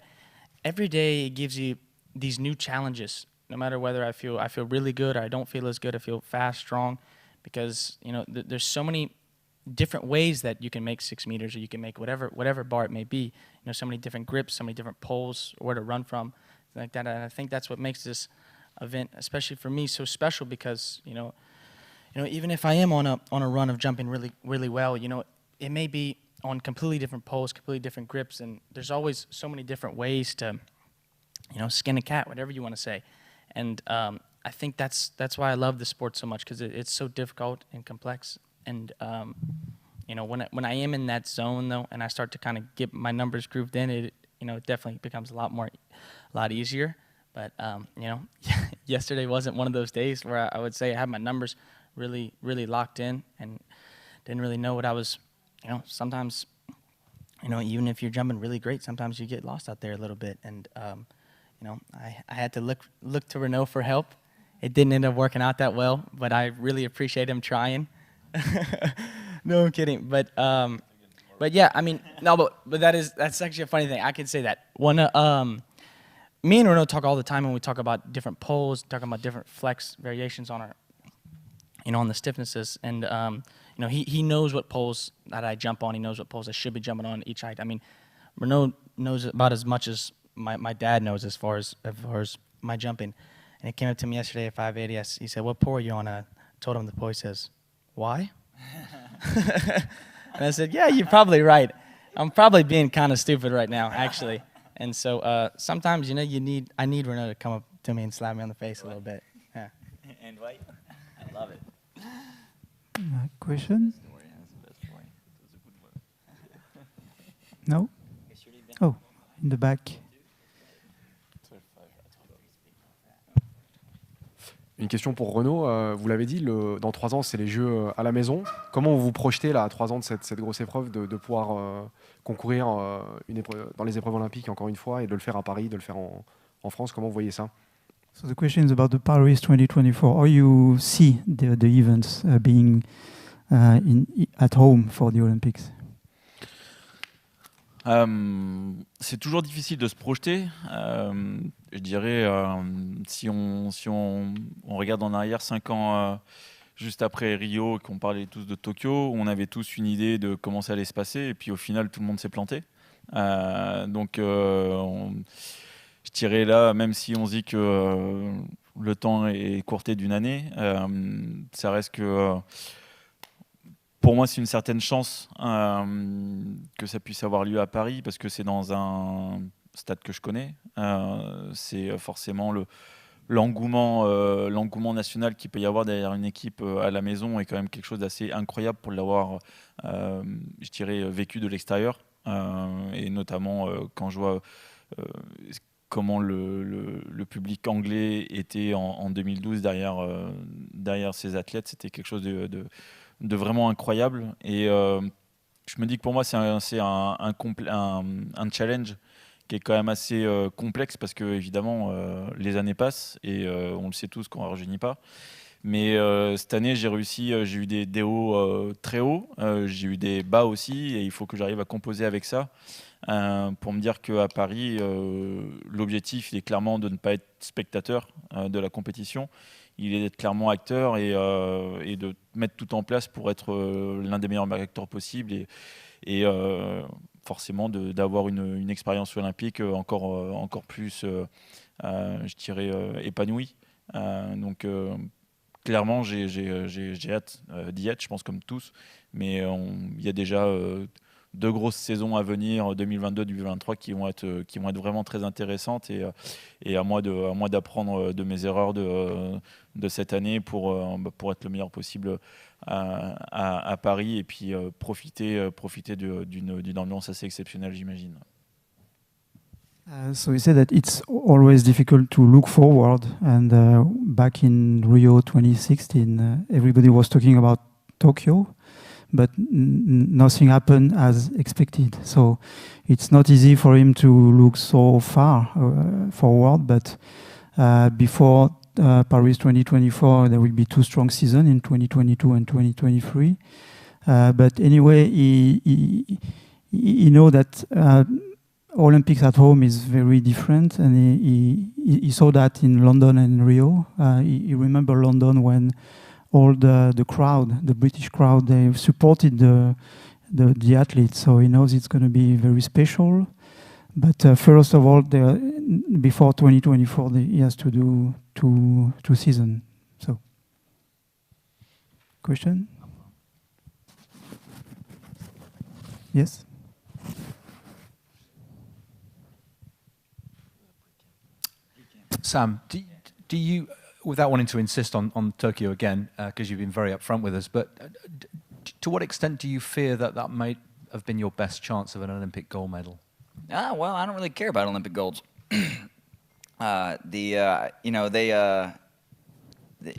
every day it gives you these new challenges. No matter whether I feel really good or I don't feel as good, I feel fast, strong, because there's so many different ways that you can make 6 meters, or you can make whatever bar it may be. So many different grips, so many different poles, where to run from, like that. And I think that's what makes this event, especially for me, so special, because even if I am on a run of jumping really, really well, it may be on completely different poles, completely different grips, and there's always so many different ways to, skin a cat, whatever you want to say. And I think that's why I love the sport so much, because it's so difficult and complex. And when I am in that zone though, and I start to kind of get my numbers grooved in, it definitely becomes a lot easier. But yesterday wasn't one of those days where I would say I had my numbers really, really locked in and didn't really know what I was. Sometimes, even if you're jumping really great, sometimes you get lost out there a little bit. And I had to look to Renaud for help. It didn't end up working out that well, but I really appreciate him trying. No, I'm kidding. But yeah, I mean, no, but that's actually a funny thing. I can say that. Me and Renaud talk all the time when we talk about different poles, talking about different flex variations on our, on the stiffnesses. And, he knows what poles that I jump on. He knows what poles I should be jumping on each height. I mean, Renaud knows about as much as my dad knows as far as my jumping. And he came up to me yesterday at 580. He said, "What pole are you on?" I told him the pole. He says, "Why?" And I said, "Yeah, you're probably right. I'm probably being kind of stupid right now, actually." And so sometimes, I need Renaud to come up to me and slap me on the face a little bit. Yeah. And wait, I love it. Question? No? Oh, in the back. Une question pour Renaud. Vous l'avez dit, dans 3 ans, c'est les Jeux à la maison. Comment vous vous projetez là, à 3 ans de cette grosse épreuve, de pouvoir concourir dans les épreuves olympiques, encore une fois, et de le faire à Paris, de le faire en France? Comment vous voyez ça? So the question is about the Paris 2024. How you see the events being at home for the Olympics? C'est toujours difficile de se projeter. Je dirais, si on regarde en arrière 5 ans juste après Rio, qu'on parlait tous de Tokyo, on avait tous une idée de comment ça allait se passer, et puis au final, tout le monde s'est planté. Donc, je dirais là, même si on se dit que le temps est écourté d'une année, ça reste que... pour moi, c'est une certaine chance que ça puisse avoir lieu à Paris, parce que c'est dans un stade que je connais. C'est forcément l'engouement national qu'il peut y avoir derrière une équipe à la maison est quand même quelque chose d'assez incroyable pour l'avoir, je dirais, vécu de l'extérieur. Et notamment quand je vois comment le public anglais était en 2012 derrière ces athlètes, c'était quelque chose de vraiment incroyable. Et je me dis que pour moi, c'est un challenge qui est quand même assez complexe, parce que évidemment les années passent et on le sait tous qu'on ne rajeunit pas. Mais cette année, j'ai eu des hauts très hauts, j'ai eu des bas aussi, et il faut que j'arrive à composer avec ça pour me dire qu'à Paris, l'objectif il est clairement de ne pas être spectateur de la compétition. Il est d'être clairement acteur et de mettre tout en place pour être l'un des meilleurs acteurs possibles et forcément d'avoir une expérience olympique encore plus, je dirais, épanouie. Donc clairement, j'ai hâte d'y être, je pense comme tous, mais il y a déjà 2 grosses saisons à venir, 2022-2023, qui vont être vraiment très intéressantes, et à moi d'apprendre de mes erreurs de cette année pour être le meilleur possible à Paris, et puis profiter d'une ambiance assez exceptionnelle, j'imagine. So you said that it's always difficult to look forward, and back in Rio 2016, everybody was talking about Tokyo, but nothing happened as expected. So it's not easy for him to look so far forward, but before Paris 2024, there will be 2 strong seasons in 2022 and 2023. But anyway, he know that Olympics at home is very different, and he saw that in London and Rio. He remember London when all the crowd, the British crowd, they supported the athletes. So he knows it's going to be very special. But first of all, before 2024, he has to do two seasons. So. question? Yes? Sam, do you, without wanting to insist on Tokyo again, because you've been very upfront with us, but to what extent do you fear that that might have been your best chance of an Olympic gold medal? Well, I don't really care about Olympic golds.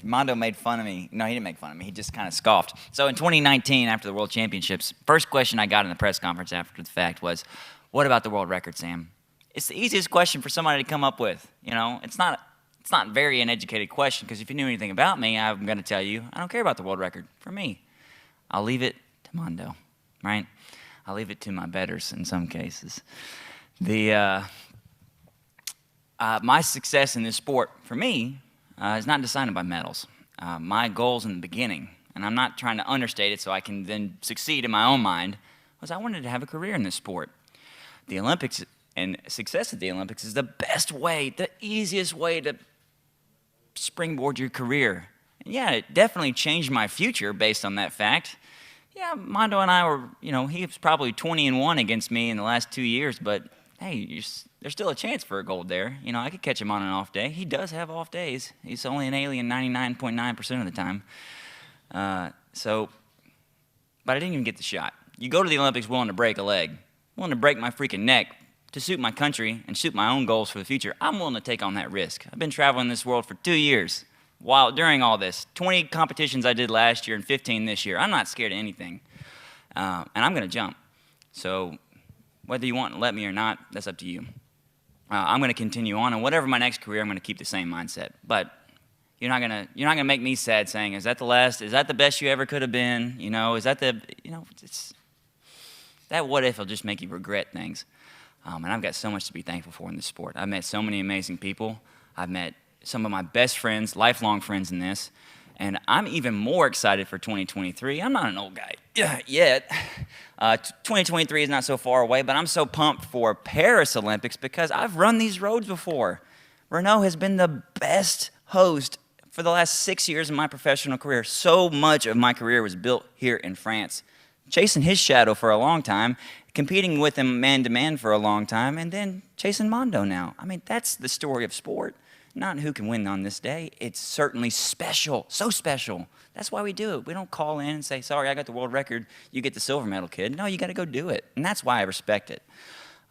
Mondo made fun of me. No, he didn't make fun of me. He just kind of scoffed. So in 2019, after the World Championships, first question I got in the press conference after the fact was, "What about the world record, Sam?" It's the easiest question for somebody to come up with. It's not very an educated question, because if you knew anything about me, I'm going to tell you I don't care about the world record. For me, I'll leave it to Mondo, right? I'll leave it to my betters in some cases. My success in this sport, for me, is not decided by medals. My goals in the beginning, and I'm not trying to understate it so I can then succeed in my own mind, was I wanted to have a career in this sport. The Olympics and success at the Olympics is the best way, the easiest way to springboard your career. And yeah, it definitely changed my future based on that fact. Yeah, Mondo and I were, he was probably 20-1 against me in the last 2 years, but hey, there's still a chance for a gold there. I could catch him on an off day. He does have off days. He's only an alien 99.9% of the time. But I didn't even get the shot. You go to the Olympics willing to break a leg, willing to break my freaking neck to suit my country and suit my own goals for the future. I'm willing to take on that risk. I've been traveling this world for 2 years. During all this, 20 competitions I did last year and 15 this year. I'm not scared of anything. And I'm going to jump. So whether you want to let me or not, that's up to you. I'm going to continue on, and whatever my next career, I'm going to keep the same mindset. But you're not gonna make me sad saying, "Is that the last? Is that the best you ever could have been?" Is that the it's that what if will just make you regret things. And I've got so much to be thankful for in this sport. I've met so many amazing people. I've met some of my best friends, lifelong friends in this. And I'm even more excited for 2023. I'm not an old guy yet. 2023 is not so far away, but I'm so pumped for Paris Olympics because I've run these roads before. Renault has been the best host for the last 6 years of my professional career. So much of my career was built here in France. Chasing his shadow for a long time, competing with him man-to-man for a long time, and then chasing Mondo now. I mean, that's the story of sport. Not who can win on this day. It's certainly special, so special. That's why we do it. We don't call in and say, "Sorry, I got the world record. You get the silver medal, kid." No, you got to go do it. And that's why I respect it.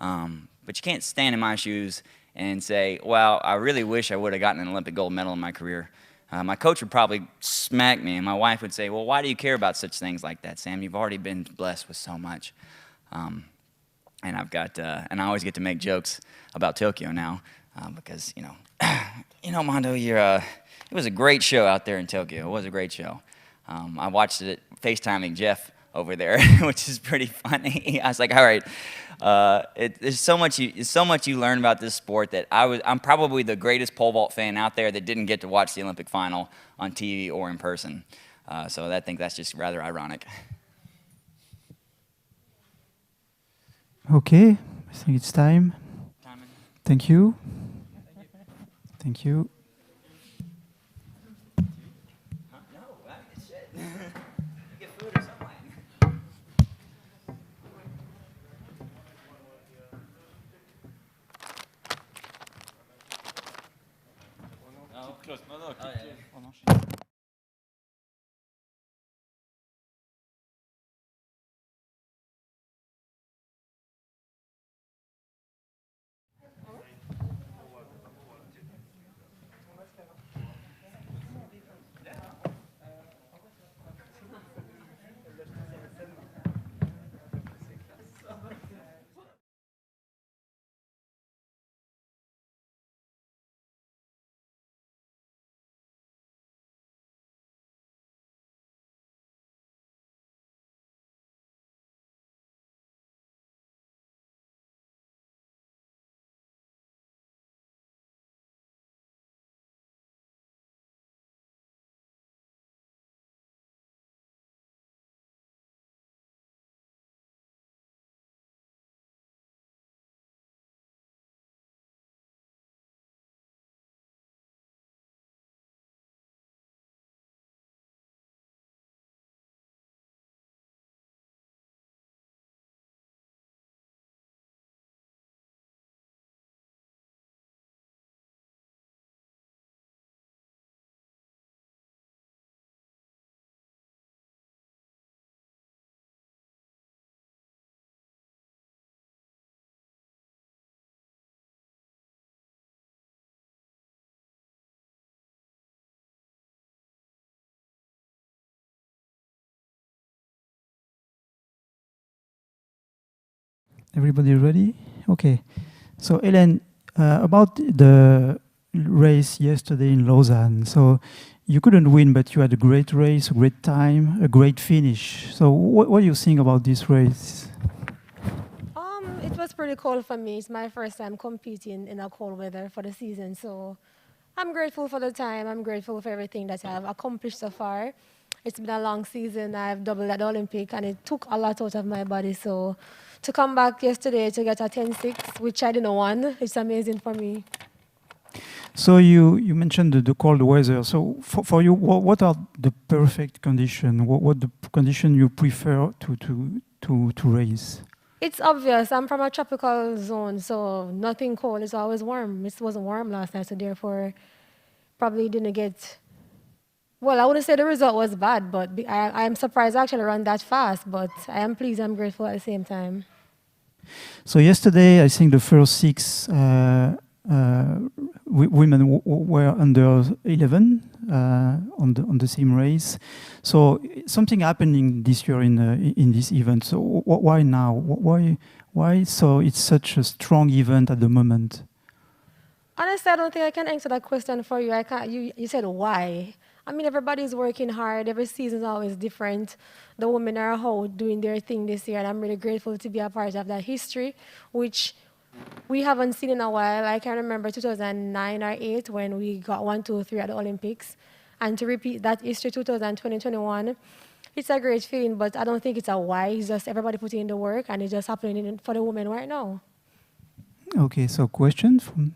But you can't stand in my shoes and say, "Well, I really wish I would have gotten an Olympic gold medal in my career." My coach would probably smack me, and my wife would say, "Well, why do you care about such things like that, Sam? You've already been blessed with so much." And I always get to make jokes about Tokyo now because, Mondo, it was a great show out there in Tokyo. It was a great show. I watched it FaceTiming Jeff over there, which is pretty funny. I was like, all right, there's so much you learn about this sport that I'm probably the greatest pole vault fan out there that didn't get to watch the Olympic final on TV or in person. So I think that's just rather ironic. Okay, I think it's time. Thank you. Thank you. Everybody ready? Okay. So, Elaine, about the race yesterday in Lausanne. So, you couldn't win, but you had a great race, a great time, a great finish. So, what do you think about this race? It was pretty cold for me. It's my first time competing in a cold weather for the season. So, I'm grateful for the time. I'm grateful for everything that I've accomplished so far. It's been a long season. I've doubled at the Olympic, and it took a lot out of my body. So, to come back yesterday to get a 10.6, which I didn't want, it's amazing for me. So you mentioned the cold weather. So for you, what are the perfect conditions? What the condition you prefer to race? It's obvious. I'm from a tropical zone, so nothing cold. It's always warm. It wasn't warm last night, so therefore probably didn't get... Well, I wouldn't say the result was bad, but I am surprised I actually ran that fast, but I am pleased, I'm grateful at the same time. So yesterday, I think the first 6 women were under 11 on the same race. So something happening this year in this event. So why now? Why? So it's such a strong event at the moment. Honestly, I don't think I can answer that question for you. You said why. I mean, everybody's working hard. Every season is always different. The women are out doing their thing this year, and I'm really grateful to be a part of that history, which we haven't seen in a while. I can remember 2009 or 8 when we got 1, 2, 3 at the Olympics. And to repeat that history 2020-21, it's a great feeling, but I don't think it's a why. It's just everybody putting in the work, and it's just happening for the women right now. Okay, so question from...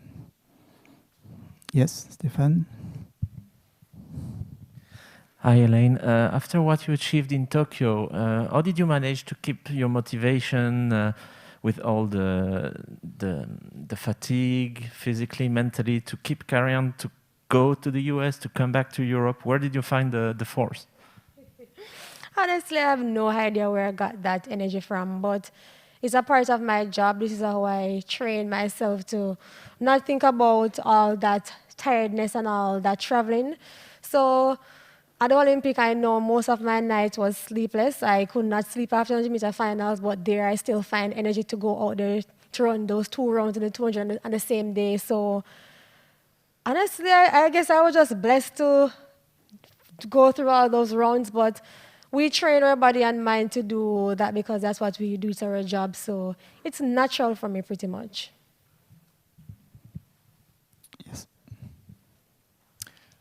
Yes, Stefan? Hi, Elaine. After what you achieved in Tokyo, how did you manage to keep your motivation with all the fatigue, physically, mentally, to keep carrying on, to go to the US, to come back to Europe? Where did you find the force? Honestly, I have no idea where I got that energy from, but it's a part of my job. This is how I train myself to not think about all that tiredness and all that traveling. So at the Olympic, I know most of my nights was sleepless. I could not sleep after the 100-meter finals, but there I still find energy to go out there to run those 2 rounds in the 200 on the same day. So honestly, I guess I was just blessed to go through all those rounds, but we train our body and mind to do that because that's what we do, it's our job. So it's natural for me pretty much. Yes.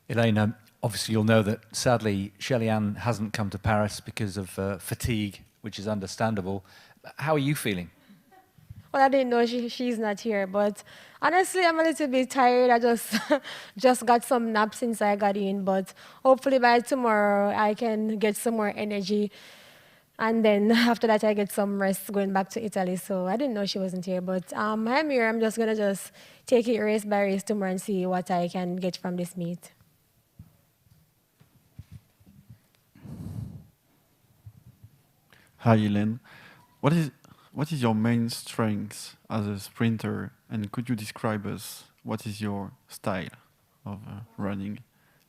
Elaine, obviously you'll know that sadly Shelly-Ann hasn't come to Paris because of fatigue, which is understandable. How are you feeling? Well, I didn't know she's not here, but honestly, I'm a little bit tired. I just got some nap since I got in, but hopefully by tomorrow I can get some more energy. And then after that, I get some rest going back to Italy. So I didn't know she wasn't here, but I'm here. I'm just going to take it race by race tomorrow and see what I can get from this meet. Hi, Elaine. What is your main strength as a sprinter, and could you describe us what is your style of running?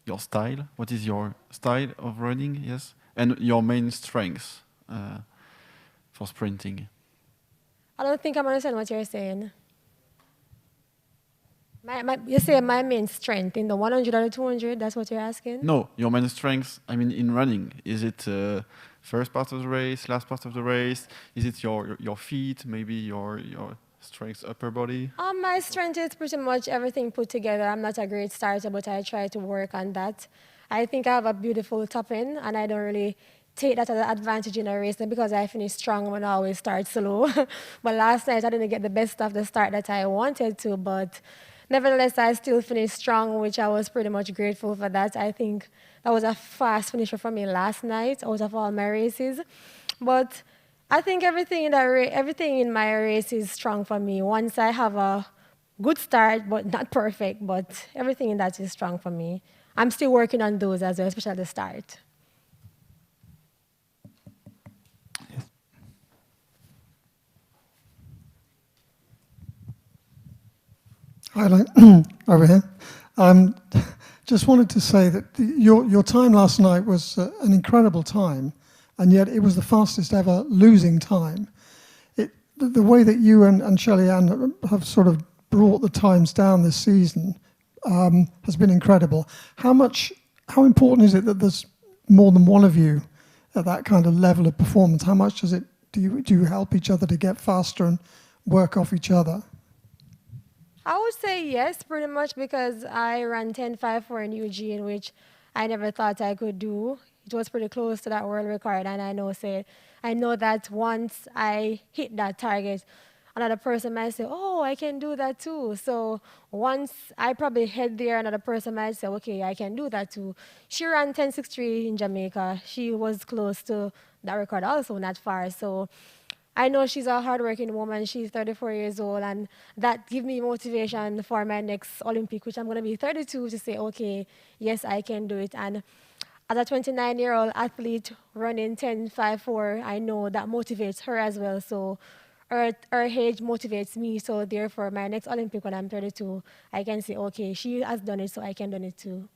Your style? What is your style of running? Yes, and your main strengths for sprinting. I don't think I'm understanding what you're saying. You say my main strength in the 100 or the 200, that's what you're asking? No, your main strength, I mean, in running. Is it first part of the race, last part of the race? Is it your feet, maybe your strength, upper body? My strength is pretty much everything put together. I'm not a great starter, but I try to work on that. I think I have a beautiful top end, and I don't really take that as an advantage in a race because I finish strong when I always start slow. But last night, I didn't get the best of the start that I wanted to, but nevertheless, I still finished strong, which I was pretty much grateful for that. I think that was a fast finisher for me last night out of all my races. But I think everything in my race is strong for me. Once I have a good start, but not perfect, but everything in that is strong for me. I'm still working on those as well, especially at the start. Hi, over here. Just wanted to say that your time last night was an incredible time, and yet it was the fastest ever losing time. the way that you and Shelley-Ann have sort of brought the times down this season has been incredible. How important is it that there's more than one of you at that kind of level of performance? How much do you help each other to get faster and work off each other? I would say yes, pretty much, because I ran 10.54 in Eugene, which I never thought I could do. It was pretty close to that world record, and I know that once I hit that target, another person might say, oh, I can do that too. So once I probably head there, another person might say, okay, I can do that too. She ran 10.63 in Jamaica. She was close to that record also, not far. So I know she's a hardworking woman. She's 34 years old, and that gives me motivation for my next Olympic, which I'm going to be 32, to say, okay, yes, I can do it. And as a 29-year-old athlete running 10.54, I know that motivates her as well. So her age motivates me. So therefore, my next Olympic when I'm 32, I can say, okay, she has done it, so I can do it too.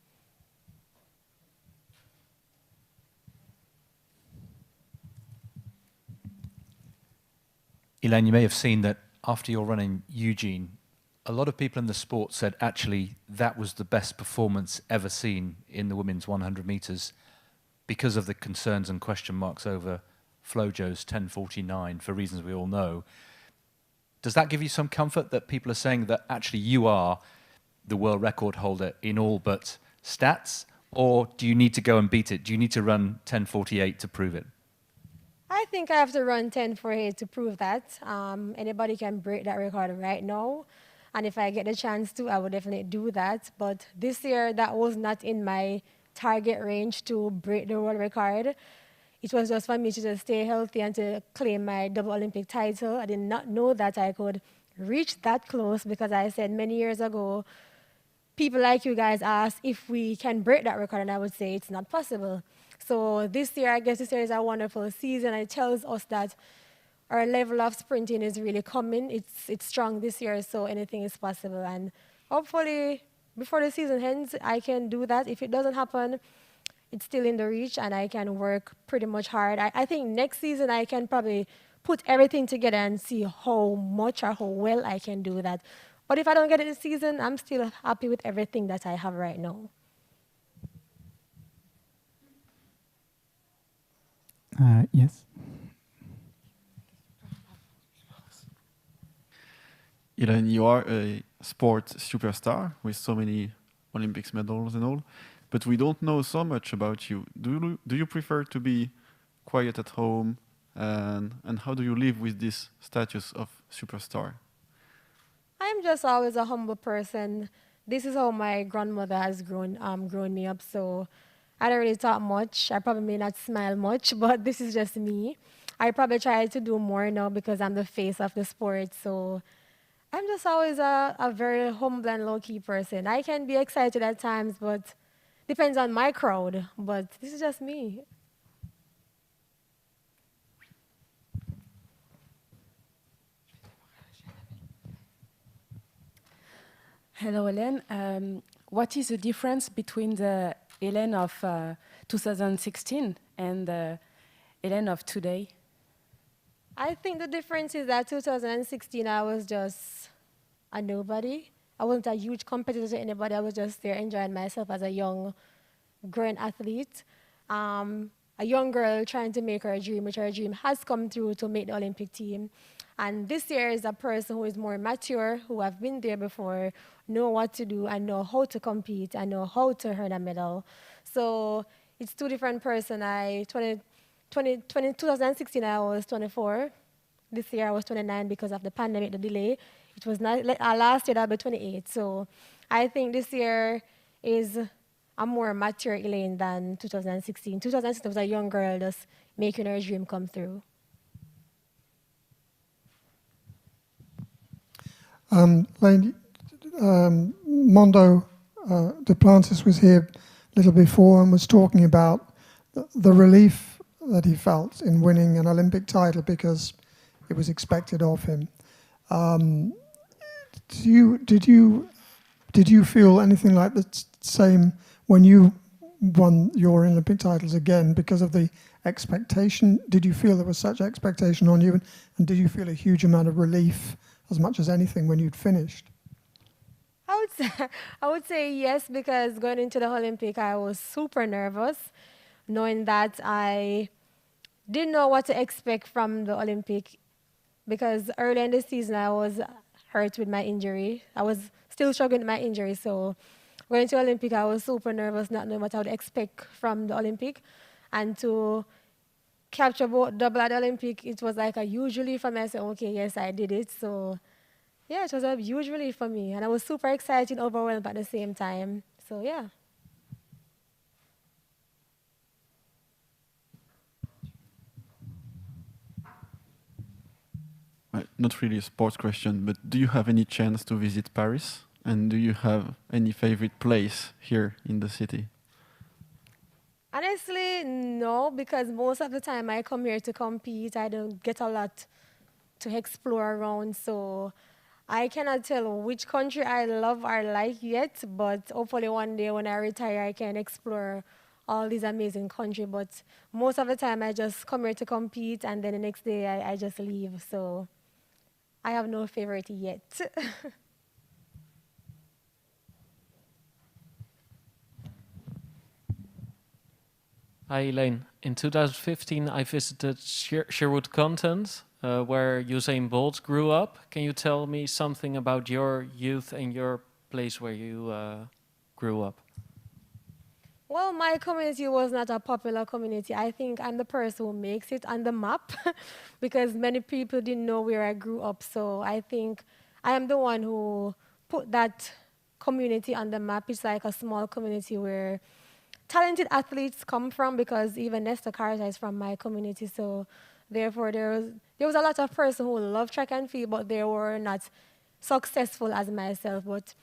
Elaine, you may have seen that after your run in Eugene, a lot of people in the sport said actually that was the best performance ever seen in the women's 100 meters because of the concerns and question marks over Flojo's 10.49 for reasons we all know. Does that give you some comfort that people are saying that actually you are the world record holder in all but stats, or do you need to go and beat it? Do you need to run 10.48 to prove it? I think I have to run 10.48 to prove that. Anybody can break that record right now. And if I get the chance to, I would definitely do that. But this year, that was not in my target range to break the world record. It was just for me to just stay healthy and to claim my double Olympic title. I did not know that I could reach that close, because I said many years ago, people like you guys asked if we can break that record, and I would say it's not possible. So this year, I guess this year is a wonderful season. It tells us that our level of sprinting is really coming. It's strong this year, so anything is possible. And hopefully, before the season ends, I can do that. If it doesn't happen, it's still in the reach, and I can work pretty much hard. I think next season I can probably put everything together and see how much or how well I can do that. But if I don't get it this season, I'm still happy with everything that I have right now. Yes. Elaine, you are a sport superstar with so many Olympics medals and all, but we don't know so much about you. Do you prefer to be quiet at home, and how do you live with this status of superstar? I'm just always a humble person. This is how my grandmother has grown me up, so I don't really talk much. I probably may not smile much, but this is just me. I probably try to do more now because I'm the face of the sport, so I'm just always a very humble and low-key person. I can be excited at times, but depends on my crowd, but this is just me. Hello, Elaine. What is the difference between the Elaine of 2016 and the Elaine of today? I think the difference is that 2016, I was just a nobody. I wasn't a huge competitor to anybody. I was just there enjoying myself as a young, growing athlete. A young girl trying to make her dream, which her dream has come through to make the Olympic team. And this year is a person who is more mature, who have been there before, know what to do, and know how to compete, and know how to earn a medal. So it's two different persons. 2016, I was 24. This year, I was 29 because of the pandemic, the delay. It was not last year, I'll be 28. So I think this year is a more mature Elaine than 2016. 2016 was a young girl just making her dream come through. Elaine, Mondo Duplantis was here a little before and was talking about the relief that he felt in winning an Olympic title because it was expected of him. Did you feel anything like the same when you won your Olympic titles again because of the expectation? Did you feel there was such expectation on you? And did you feel a huge amount of relief as much as anything when you'd finished? I would say yes, because going into the Olympic, I was super nervous, knowing that I didn't know what to expect from the Olympic, because early in the season I was hurt with my injury. I was still struggling with my injury, so going to Olympic, I was super nervous, not knowing what I would expect from the Olympic. And to capture both double at the Olympic, it was like a huge relief for me. I said, okay, yes, I did it. So yeah, it was a huge relief for me. And I was super excited and overwhelmed at the same time. So yeah. Not really a sports question, but do you have any chance to visit Paris? And do you have any favorite place here in the city? Honestly, no, because most of the time I come here to compete. I don't get a lot to explore around, so I cannot tell which country I love or like yet, but hopefully one day when I retire, I can explore all these amazing countries. But most of the time I just come here to compete, and then the next day I just leave. So I have no favorite yet. Hi, Elaine. In 2015, I visited Sherwood Content, where Usain Bolt grew up. Can you tell me something about your youth and your place where you grew up? Well, my community was not a popular community. I think I'm the person who makes it on the map because many people didn't know where I grew up. So I think I am the one who put that community on the map. It's like a small community where talented athletes come from, because even Nesta Carter is from my community. So therefore, there was a lot of person who loved track and field, but they were not successful as myself. But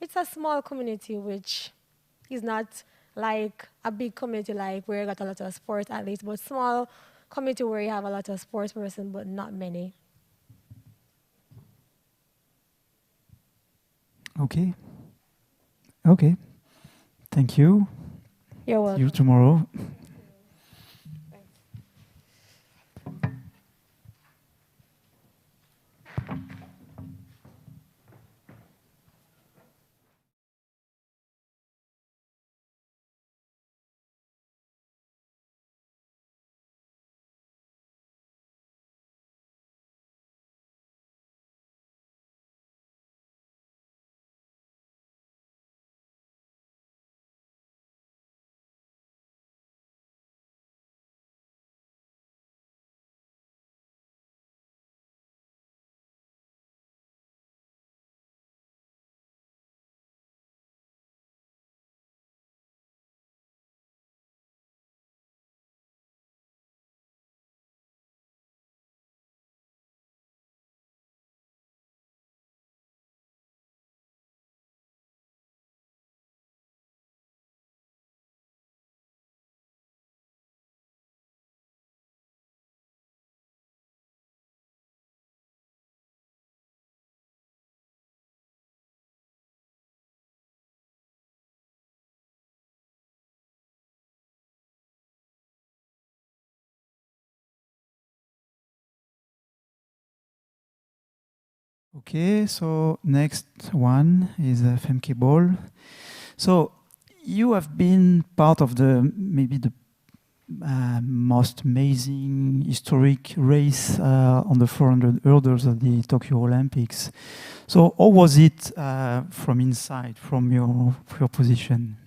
it's a small community which is not like a big community like where you got a lot of sports athletes, but small community where you have a lot of sports person, but not many. Okay. Okay. Thank you. You're welcome. See you tomorrow. Okay, so next one is Femke Bol. So you have been part of maybe the most amazing historic race on the 400 hurdles of the Tokyo Olympics. So how was it from inside, from your position?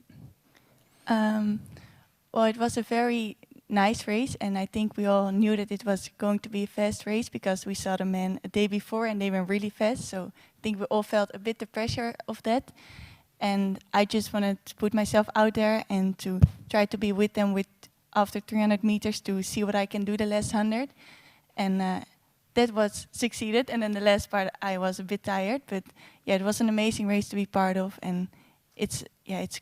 Well, it was a very nice race, and I think we all knew that it was going to be a fast race because we saw the men a day before and they were really fast. So I think we all felt a bit the pressure of that. And I just wanted to put myself out there and to try to be with them after 300 meters to see what I can do the last 100. And that was succeeded. And then the last part, I was a bit tired, but yeah, it was an amazing race to be part of. And it's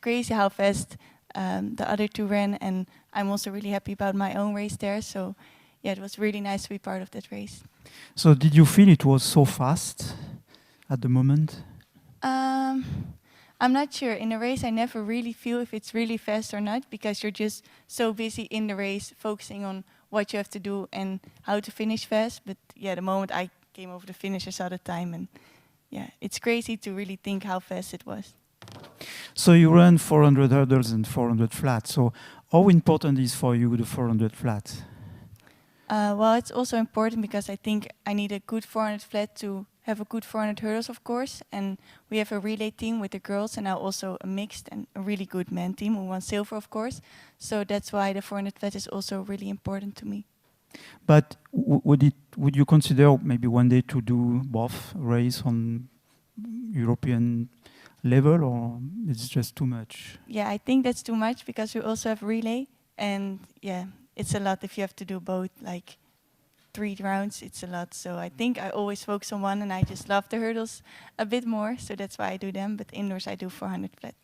crazy how fast the other two ran, and I'm also really happy about my own race there. So yeah, it was really nice to be part of that race. So did you feel it was so fast at the moment? I'm not sure. In a race, I never really feel if it's really fast or not, because you're just so busy in the race, focusing on what you have to do and how to finish fast. But yeah, the moment I came over the finish, I saw the time, and yeah, it's crazy to really think how fast it was. So you run 400 hurdles and 400 flats. So how important is for you the 400 flats? Well, it's also important because I think I need a good 400 flat to have a good 400 hurdles, of course. And we have a relay team with the girls, and now also a mixed and a really good men team who won silver, of course. So that's why the 400 flat is also really important to me. But would you consider maybe one day to do both race on European level, or it's just too much? Yeah, I think that's too much because we also have relay, and yeah, it's a lot if you have to do both, like 3 rounds, it's a lot. So I think I always focus on one, and I just love the hurdles a bit more, so that's why I do them. But indoors I do 400 flat.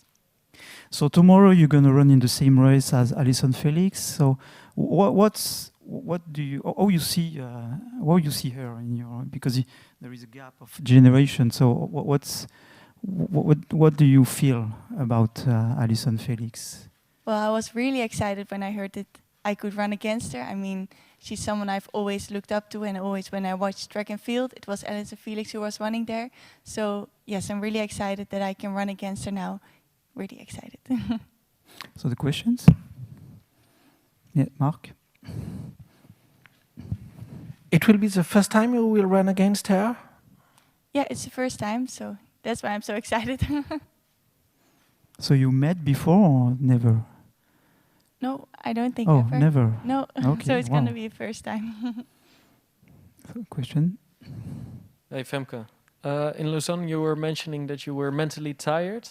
So tomorrow you're going to run in the same race as Alison Felix. So what do you, how you see her in your, because there is a gap of generation. So what do you feel about Alison Felix? Well, I was really excited when I heard that I could run against her. I mean, she's someone I've always looked up to, and always when I watched track and field, it was Alison Felix who was running there. So yes, I'm really excited that I can run against her now. Really excited. So the questions? Yeah, Mark? It will be the first time you will run against her? Yeah, it's the first time, so that's why I'm so excited. So you met before or never? No, I don't think Oh, ever. never. No, Okay, so it's wow. going to be a first time. Question? Hey, Femke. In Lausanne, you were mentioning that you were mentally tired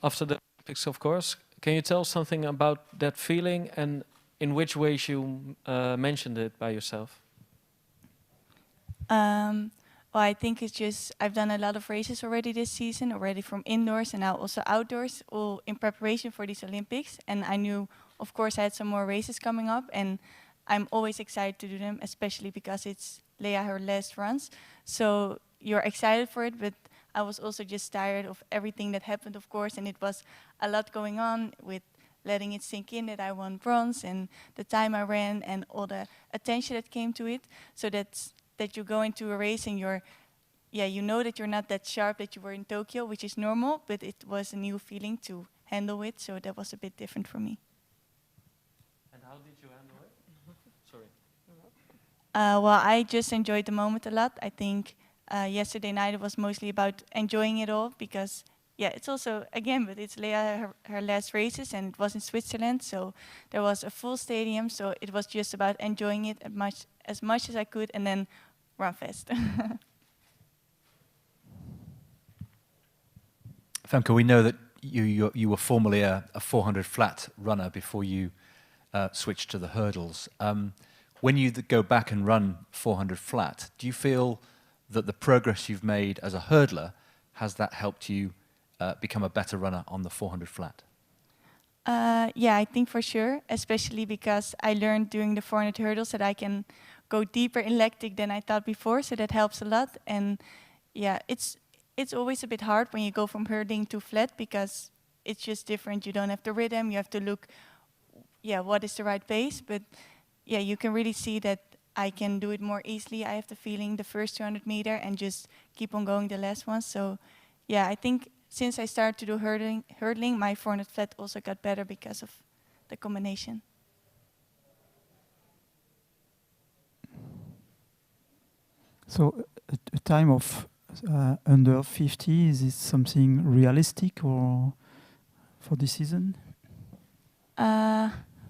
after the Olympics, of course. Can you tell something about that feeling and in which ways you mentioned it by yourself? Well, I think it's just, I've done a lot of races already this season, already from indoors and now also outdoors, all in preparation for these Olympics. And I knew, of course, I had some more races coming up, and I'm always excited to do them, especially because it's Lea, her last runs. So you're excited for it, but I was also just tired of everything that happened, of course, and it was a lot going on with letting it sink in that I won bronze and the time I ran and all the attention that came to it. So that you go into a race and you know that you're not that sharp that you were in Tokyo, which is normal, but it was a new feeling to handle it, so that was a bit different for me. And how did you handle it? Sorry. Well, I just enjoyed the moment a lot. I think yesterday night it was mostly about enjoying it all because, yeah, it's also, again, but it's Lea, her last races, and it was in Switzerland, so there was a full stadium, so it was just about enjoying it as much as I could and then run fast. Femke, we know that you were formerly a 400 flat runner before you switched to the hurdles. When you go back and run 400 flat, do you feel that the progress you've made as a hurdler, has that helped you become a better runner on the 400 flat? Yeah, I think for sure, especially because I learned during the 400 hurdles that I can go deeper in lactic than I thought before, so that helps a lot. And yeah, it's always a bit hard when you go from hurdling to flat because it's just different. You don't have the rhythm, you have to look, what is the right pace, but yeah, you can really see that I can do it more easily. I have the feeling the first 200 meter and just keep on going the last one. So yeah, I think since I started to do hurdling, my 400 flat also got better because of the combination. So a time of under 50, is it something realistic or for this season?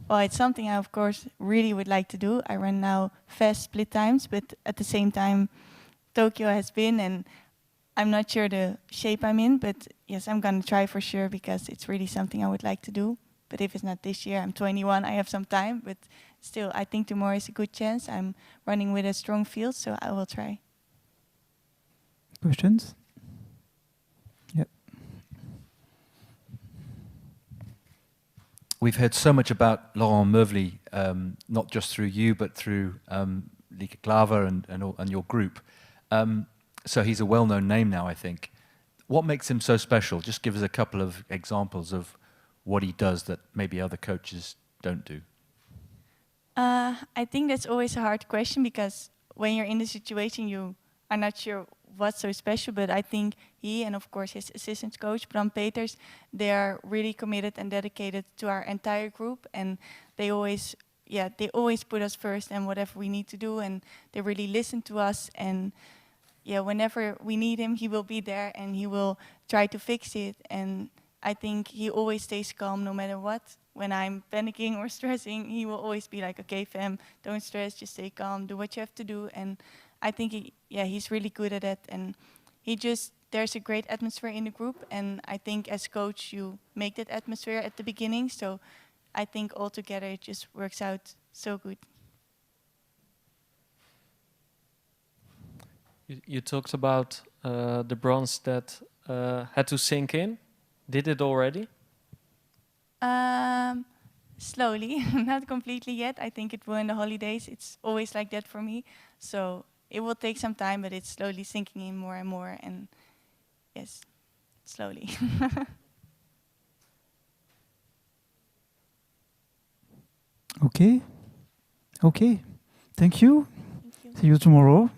Well, it's something I, of course, really would like to do. I run now fast split times, but at the same time, Tokyo has been, and I'm not sure the shape I'm in, but yes, I'm going to try for sure because it's really something I would like to do. But if it's not this year, I'm 21, I have some time, but still, I think tomorrow is a good chance. I'm running with a strong field, so I will try. Questions? Yep. We've heard so much about Laurent Mervely, not just through you, but through Lieke Klaver and your group. So he's a well-known name now, I think. what makes him so special? Just give us a couple of examples of what he does that maybe other coaches don't do. I think that's always a hard question because when you're in the situation, you are not sure what's so special. But I think he and of course his assistant coach Bram Peters, they are really committed and dedicated to our entire group, and they always put us first and whatever we need to do, and they really listen to us. And whenever we need him, he will be there and he will try to fix it. And I think he always stays calm no matter what. When I'm panicking or stressing, he will always be like, okay, fam, don't stress, just stay calm, do what you have to do. And I think he's really good at it. And there's a great atmosphere in the group. And I think as coach, you make that atmosphere at the beginning. So I think altogether it just works out so good. You talked about the bronze that had to sink in. Did it already? Slowly, not completely yet. I think it will in the holidays. It's always like that for me. So it will take some time, but it's slowly sinking in more and more. And yes, slowly. Okay. Thank you. See you tomorrow.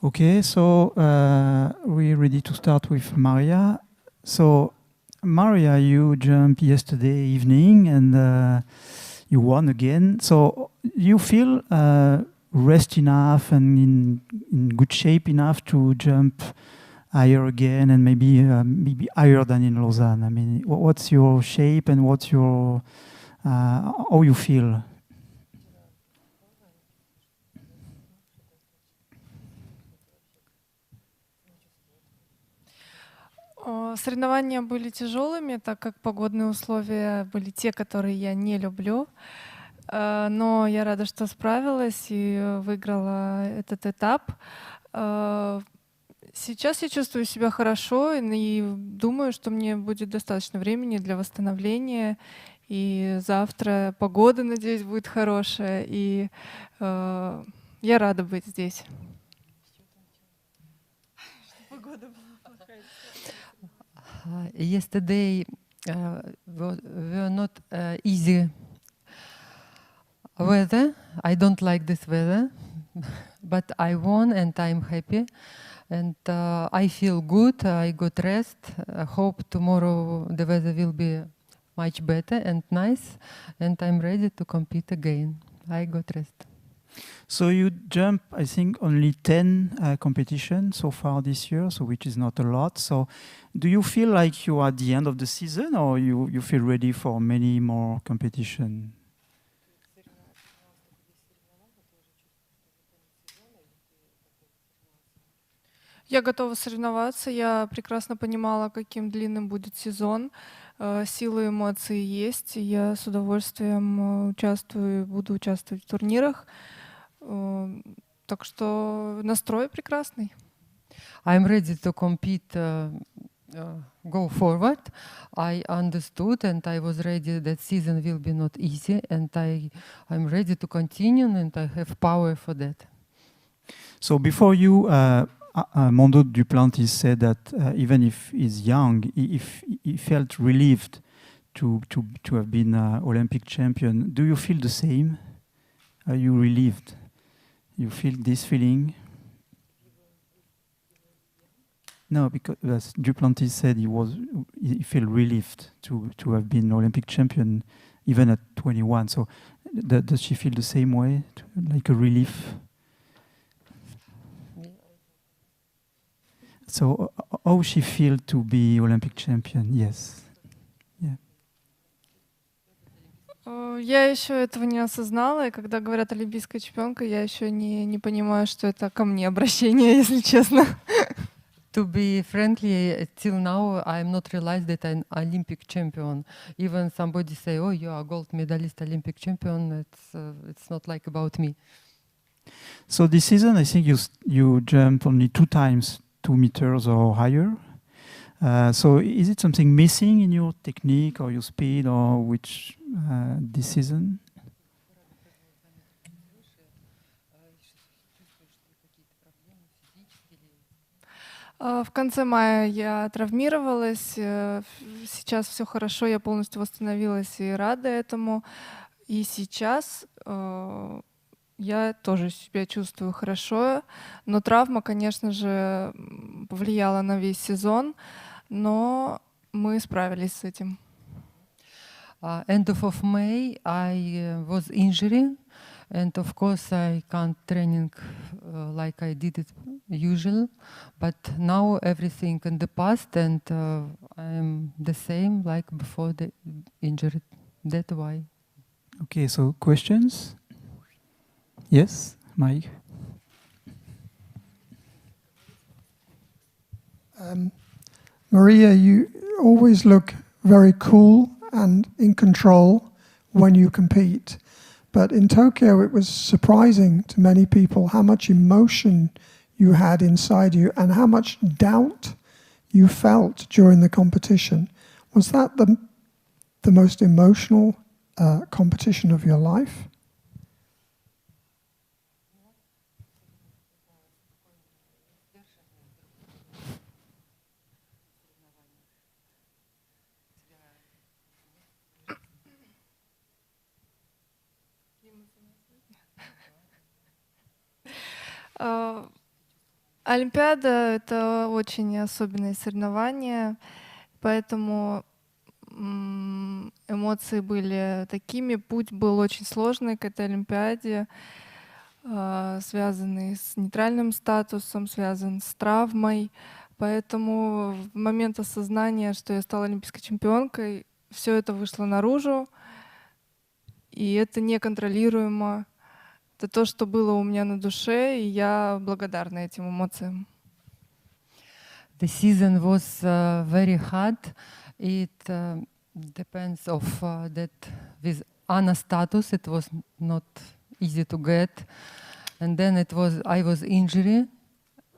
Okay, so we're ready to start with Maria. So, Maria, you jumped yesterday evening and you won again. So, you feel rest enough and in good shape enough to jump higher again and maybe higher than in Lausanne? I mean, what's your shape and what's your how you feel? Соревнования были тяжелыми, так как погодные условия были те, которые я не люблю. Но я рада, что справилась и выиграла этот этап. Сейчас я чувствую себя хорошо и думаю, что мне будет достаточно времени для восстановления. И завтра погода, надеюсь, будет хорошая. И я рада быть здесь. Yesterday were not easy weather. I don't like this weather, but I won and I'm happy. And I feel good. I got rest. I hope tomorrow the weather will be much better and nice. And I'm ready to compete again. I got rest. So you jump, I think, only 10 competitions so far this year, so which is not a lot. So do you feel like you are at the end of the season or you feel ready for many more competition? Я готова соревноваться. Я прекрасно понимала, каким длинным будет сезон. Силы эмоций есть. Я с удовольствием участвую, буду участвовать в турнирах. Так что настрой прекрасный. I'm ready to compete, go forward. I understood and I was ready that season will be not easy and I'm ready to continue and I have power for that. So before you, Mondo Duplantis said that even if he's young, he felt relieved to have been Olympic champion. Do you feel the same? Are you relieved? You feel this feeling? No, because Duplantis said he felt relieved to have been Olympic champion even at 21. So does she feel the same way, like a relief? So how she feel to be Olympic champion? Yes. Yeah. Я еще этого не осознала, и когда говорят олимпийская чемпионка, я еще не понимаю, что это ко мне обращение, если честно. To be friendly, till now I'm not realized that I'm Olympic champion. Even somebody say, "Oh, you are gold medalist, Olympic champion." It's not like about me. So this season, I think you jumped only 2 times 2 meters or higher. So is it something missing in your technique or your speed or which this season? В конце мая я травмировалась, сейчас все хорошо, я полностью восстановилась и рада этому. И сейчас я тоже себя чувствую хорошо, но травма, конечно же, повлияла на весь сезон, но мы справились с этим. End of May, I was injured, and of course I can't training like I did it usual. But now everything in the past, and I'm the same like before the injury. That's why. Okay, so questions? Yes, Mike. Maria, you always look very cool and in control when you compete. But in Tokyo, it was surprising to many people how much emotion you had inside you and how much doubt you felt during the competition. Was that the most emotional competition of your life? Олимпиада — это очень особенное соревнование, поэтому эмоции были такими. Путь был очень сложный к этой Олимпиаде, связанный с нейтральным статусом, связан с травмой. Поэтому в момент осознания, что я стала олимпийской чемпионкой, все это вышло наружу, и это неконтролируемо. Это то, что было у меня на душе, и я благодарна этим эмоциям. The season was very hard. It depends of that with Anna status. It was not easy to get, and then I was injured,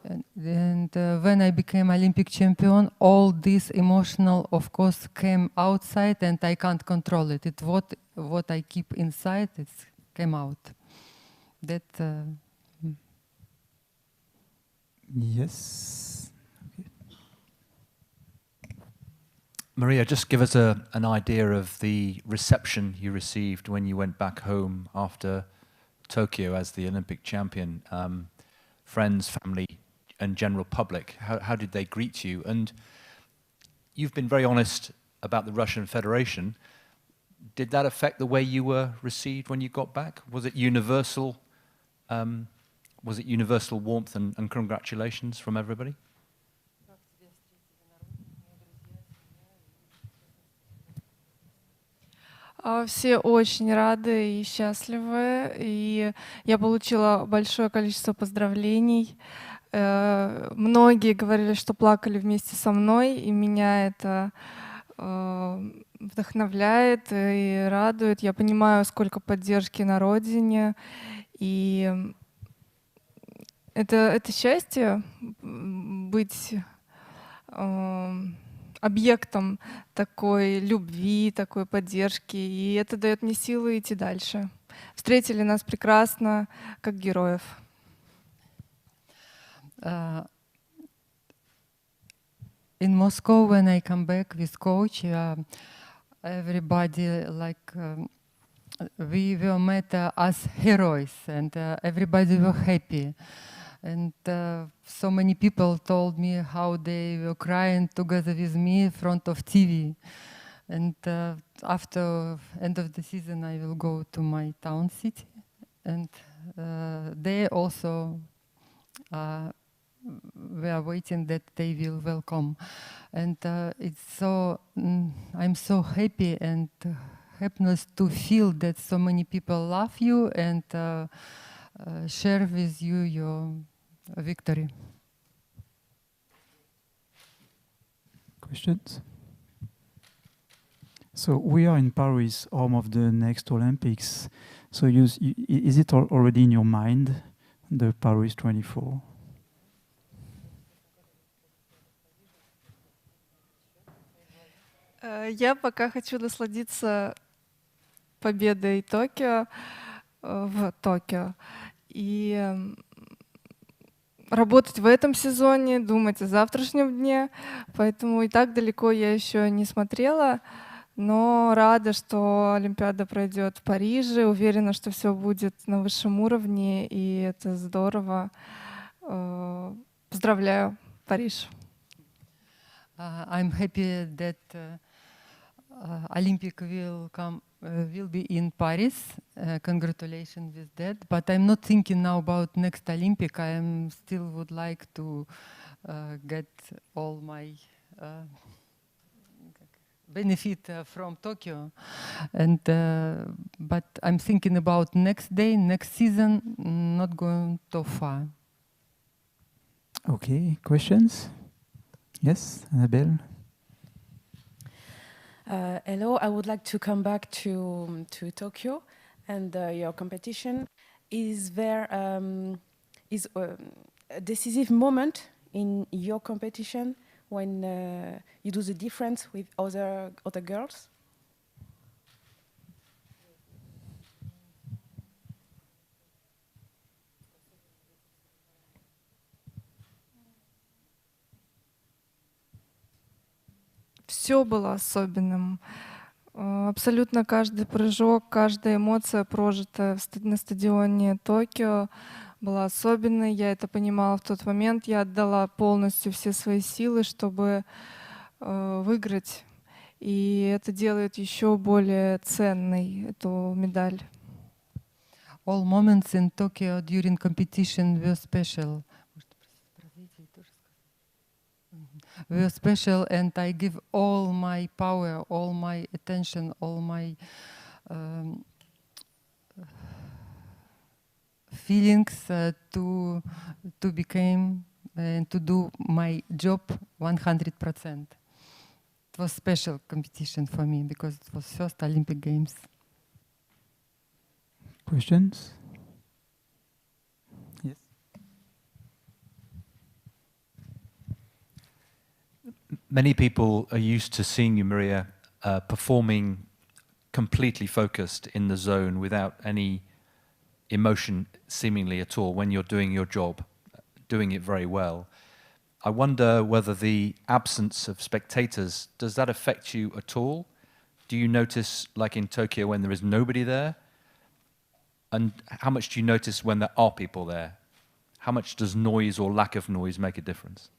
and when I became Olympic champion, all this emotional, of course, came outside, and I can't control it. It what I keep inside, it came out. That. Yes. Okay. Maria, just give us an idea of the reception you received when you went back home after Tokyo as the Olympic champion. Friends, family, and general public. How did they greet you? And you've been very honest about the Russian Federation. Did that affect the way you were received when you got back? Was it universal? Was it universal warmth and congratulations from everybody? Все очень рады и счастливы, и я получила большое количество поздравлений. Многие говорили, что плакали вместе со мной, и меня это вдохновляет и радует. Я понимаю, сколько поддержки на родине, и это счастье быть объектом такой любви, такой поддержки, и это дает мне силы идти дальше. Встретили нас прекрасно, как героев. In Moscow, when I come back with coach, everybody we were met as heroes, and everybody were happy. And so many people told me how they were crying together with me in front of TV. And after end of the season, I will go to my town city, and they also we are waiting that they will welcome. And it's so I'm so happy and happiness to feel that so many people love you and share with you your victory. Questions? So we are in Paris, home of the next Olympics. So is it already in your mind, the Paris 24? Я пока хочу насладиться победой Токио в Токио и работать в этом сезоне, думать о завтрашнем дне, поэтому и так далеко я еще не смотрела, но рада, что Олимпиада пройдет в Париже, уверена, что все будет на высшем уровне, и это здорово. Поздравляю, Париж. I'm happy that Olympic will be in Paris. Congratulations with that. But I'm not thinking now about next Olympic. I still would like to get all my benefit from Tokyo. And but I'm thinking about next day, next season. Not going too far. Okay. Questions? Yes, Annabelle. Hello, I would like to come back to Tokyo and your competition. Is there a decisive moment in your competition when you do the difference with other girls? Все было особенным. Абсолютно каждый прыжок, каждая эмоция, прожитая на стадионе Токио, была особенной, я это понимала в тот момент, я отдала полностью все свои силы, чтобы выиграть, и это делает еще более ценной эту медаль. All moments in Tokyo during competition were special. Were special, and I give all my power, all my attention, all my feelings to become and to do my job 100%. It was special competition for me because it was first Olympic Games. Questions? Yes. Many people are used to seeing you, Maria, performing completely focused in the zone without any emotion seemingly at all when you're doing your job, doing it very well. I wonder whether the absence of spectators, does that affect you at all? Do you notice, like in Tokyo, when there is nobody there? And how much do you notice when there are people there? How much does noise or lack of noise make a difference?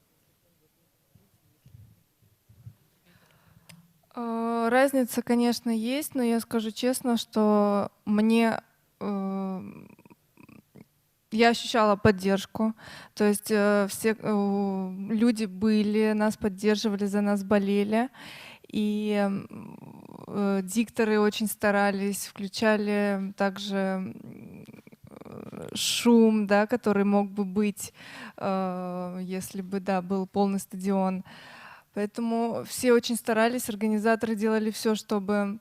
Разница, конечно, есть, но я скажу честно, что я ощущала поддержку, то есть все люди были, нас поддерживали, за нас болели, и дикторы очень старались, включали также шум, да, который мог бы быть, если бы, да, был полный стадион. Поэтому все очень старались, организаторы делали все, чтобы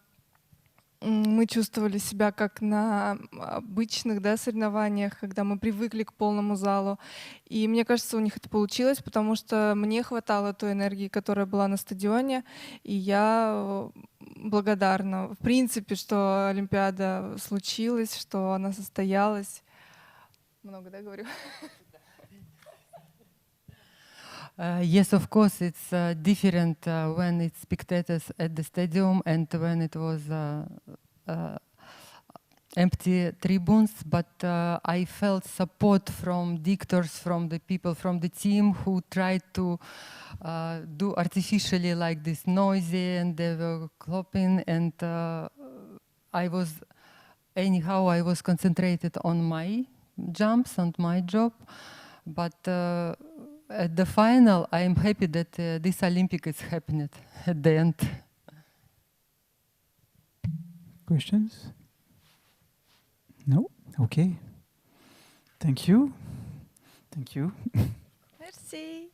мы чувствовали себя как на обычных, да, соревнованиях, когда мы привыкли к полному залу. И мне кажется, у них это получилось, потому что мне хватало той энергии, которая была на стадионе, и я благодарна, в принципе, что Олимпиада случилась, что она состоялась. Много, да, говорю? Yes, of course, it's different when it's spectators at the stadium and when it was empty tribunes, but I felt support from dictors, from the people, from the team who tried to do artificially like this noisy, and they were clapping, and I was concentrated on my jumps, on my job, but at the final, I am happy that this Olympic is happening at the end. Questions? No? Okay. Thank you. Thank you. Merci.